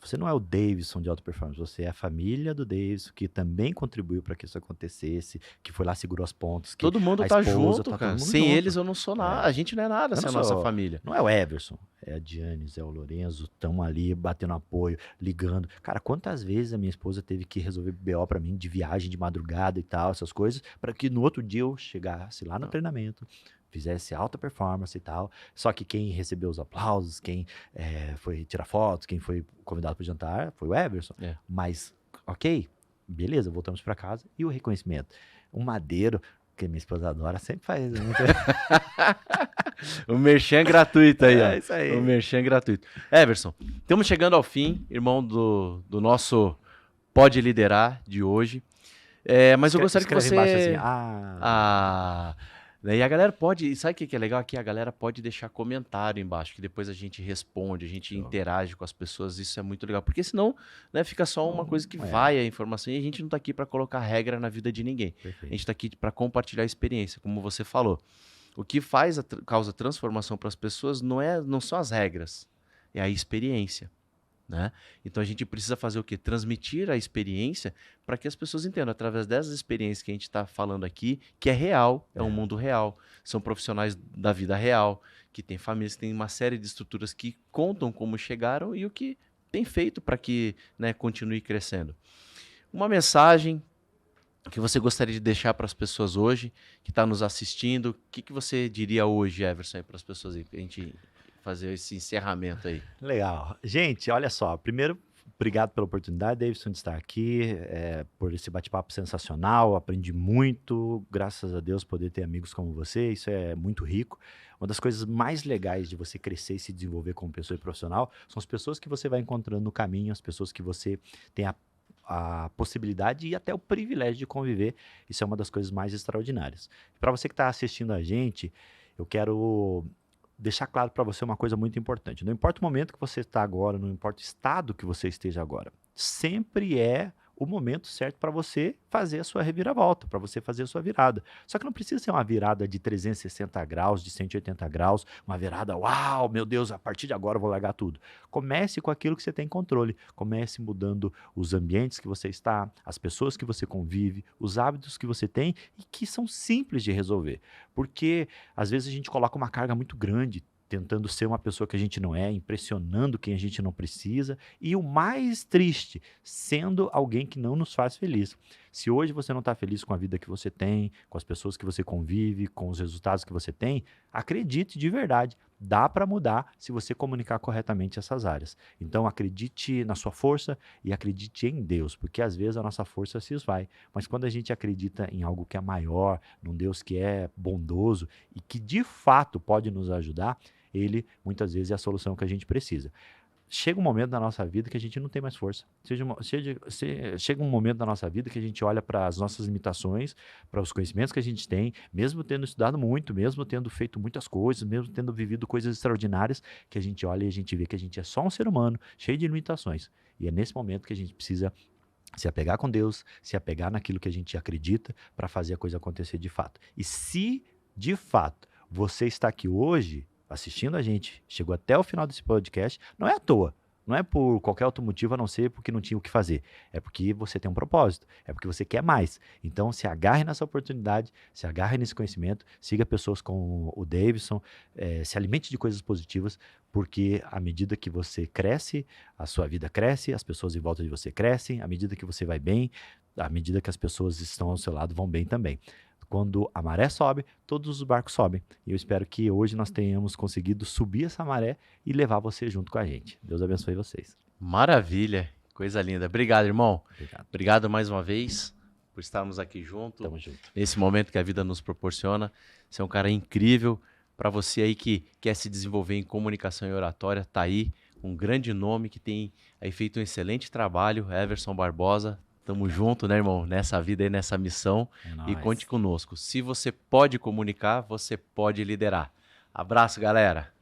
Você não é o Davidson de alta performance, você é a família do Davidson que também contribuiu para que isso acontecesse, que foi lá, segurou as pontas. Que todo mundo a tá esposa, junto, tá cara. todo mundo Sem junto. eles eu não sou nada. A gente não é nada sem a nossa família. Não é o Everson, é a Dianes, é o Lorenzo, estão ali batendo apoio, ligando. Cara, quantas vezes a minha esposa teve que resolver BO para mim de viagem de madrugada e tal, essas coisas, para que no outro dia eu chegasse lá no treinamento, fizesse alta performance e tal. Só que quem recebeu os aplausos, quem foi tirar fotos, quem foi convidado para jantar, foi o Everson. Mas, ok, beleza, voltamos para casa. E o reconhecimento? O Madeiro, que minha esposa adora, sempre faz. O merchan gratuito aí, ó. Isso aí. O merchan gratuito. Everson, estamos chegando ao fim, irmão do nosso Pode Liderar de hoje. Mas eu gostaria que você... embaixo assim, E a galera pode... Sabe o que é legal aqui? A galera pode deixar comentário embaixo, que depois a gente responde, a gente interage com as pessoas. Isso é muito legal. Porque senão né, fica só uma coisa que vai a informação e a gente não está aqui para colocar regra na vida de ninguém. Perfeito. A gente está aqui para compartilhar a experiência, como você falou. O que causa transformação para as pessoas não são as regras, é a experiência. Né? Então a gente precisa fazer o quê? Transmitir a experiência para que as pessoas entendam, através dessas experiências que a gente está falando aqui, que é real, é um mundo real, são profissionais da vida real, que tem famílias, que tem uma série de estruturas que contam como chegaram e o que tem feito para que né, continue crescendo. Uma mensagem que você gostaria de deixar para as pessoas hoje, que está nos assistindo, o que você diria hoje, Everson, para as pessoas aí, para a gente fazer esse encerramento aí? Legal. Gente, olha só, primeiro, obrigado pela oportunidade, Davidson, de estar aqui, por esse bate-papo sensacional, aprendi muito, graças a Deus, poder ter amigos como você, isso é muito rico. Uma das coisas mais legais de você crescer e se desenvolver como pessoa e profissional são as pessoas que você vai encontrando no caminho, as pessoas que você tem a possibilidade e até o privilégio de conviver. Isso é uma das coisas mais extraordinárias. Para você que está assistindo a gente, eu quero deixar claro para você uma coisa muito importante. Não importa o momento que você está agora, não importa o estado que você esteja agora, sempre é o momento certo para você fazer a sua reviravolta, para você fazer a sua virada. Só que não precisa ser uma virada de 360 graus, de 180 graus, uma virada, uau, meu Deus, a partir de agora eu vou largar tudo. Comece com aquilo que você tem controle. Comece mudando os ambientes que você está, as pessoas que você convive, os hábitos que você tem e que são simples de resolver. Porque às vezes a gente coloca uma carga muito grande, tentando ser uma pessoa que a gente não é, impressionando quem a gente não precisa, e o mais triste, sendo alguém que não nos faz feliz. Se hoje você não está feliz com a vida que você tem, com as pessoas que você convive, com os resultados que você tem, acredite de verdade, dá para mudar se você comunicar corretamente essas áreas. Então acredite na sua força e acredite em Deus, porque às vezes a nossa força se esvai, mas quando a gente acredita em algo que é maior, num Deus que é bondoso e que de fato pode nos ajudar, ele muitas vezes é a solução que a gente precisa. Chega um momento da nossa vida que a gente não tem mais força. Chega um momento da nossa vida que a gente olha para as nossas limitações, para os conhecimentos que a gente tem, mesmo tendo estudado muito, mesmo tendo feito muitas coisas, mesmo tendo vivido coisas extraordinárias, que a gente olha e a gente vê que a gente é só um ser humano, cheio de limitações. E é nesse momento que a gente precisa se apegar com Deus, se apegar naquilo que a gente acredita para fazer a coisa acontecer de fato. E se, de fato, você está aqui hoje assistindo a gente, chegou até o final desse podcast, não é à toa, não é por qualquer outro motivo a não ser porque não tinha o que fazer, é porque você tem um propósito, é porque você quer mais. Então se agarre nessa oportunidade, se agarre nesse conhecimento, siga pessoas como o Davidson, se alimente de coisas positivas, porque à medida que você cresce, a sua vida cresce, as pessoas em volta de você crescem, à medida que você vai bem, à medida que as pessoas estão ao seu lado vão bem também. Quando a maré sobe, todos os barcos sobem. E eu espero que hoje nós tenhamos conseguido subir essa maré e levar você junto com a gente. Deus abençoe vocês. Maravilha, coisa linda. Obrigado, irmão. Obrigado. Obrigado mais uma vez por estarmos aqui juntos. Tamo junto. Nesse momento que a vida nos proporciona. Você é um cara incrível. Para você aí que quer se desenvolver em comunicação e oratória, tá aí um grande nome que tem aí feito um excelente trabalho, Everson Barbosa. Tamo junto, né, irmão? Nessa vida e nessa missão. E conte conosco. Se você pode comunicar, você pode liderar. Abraço, galera.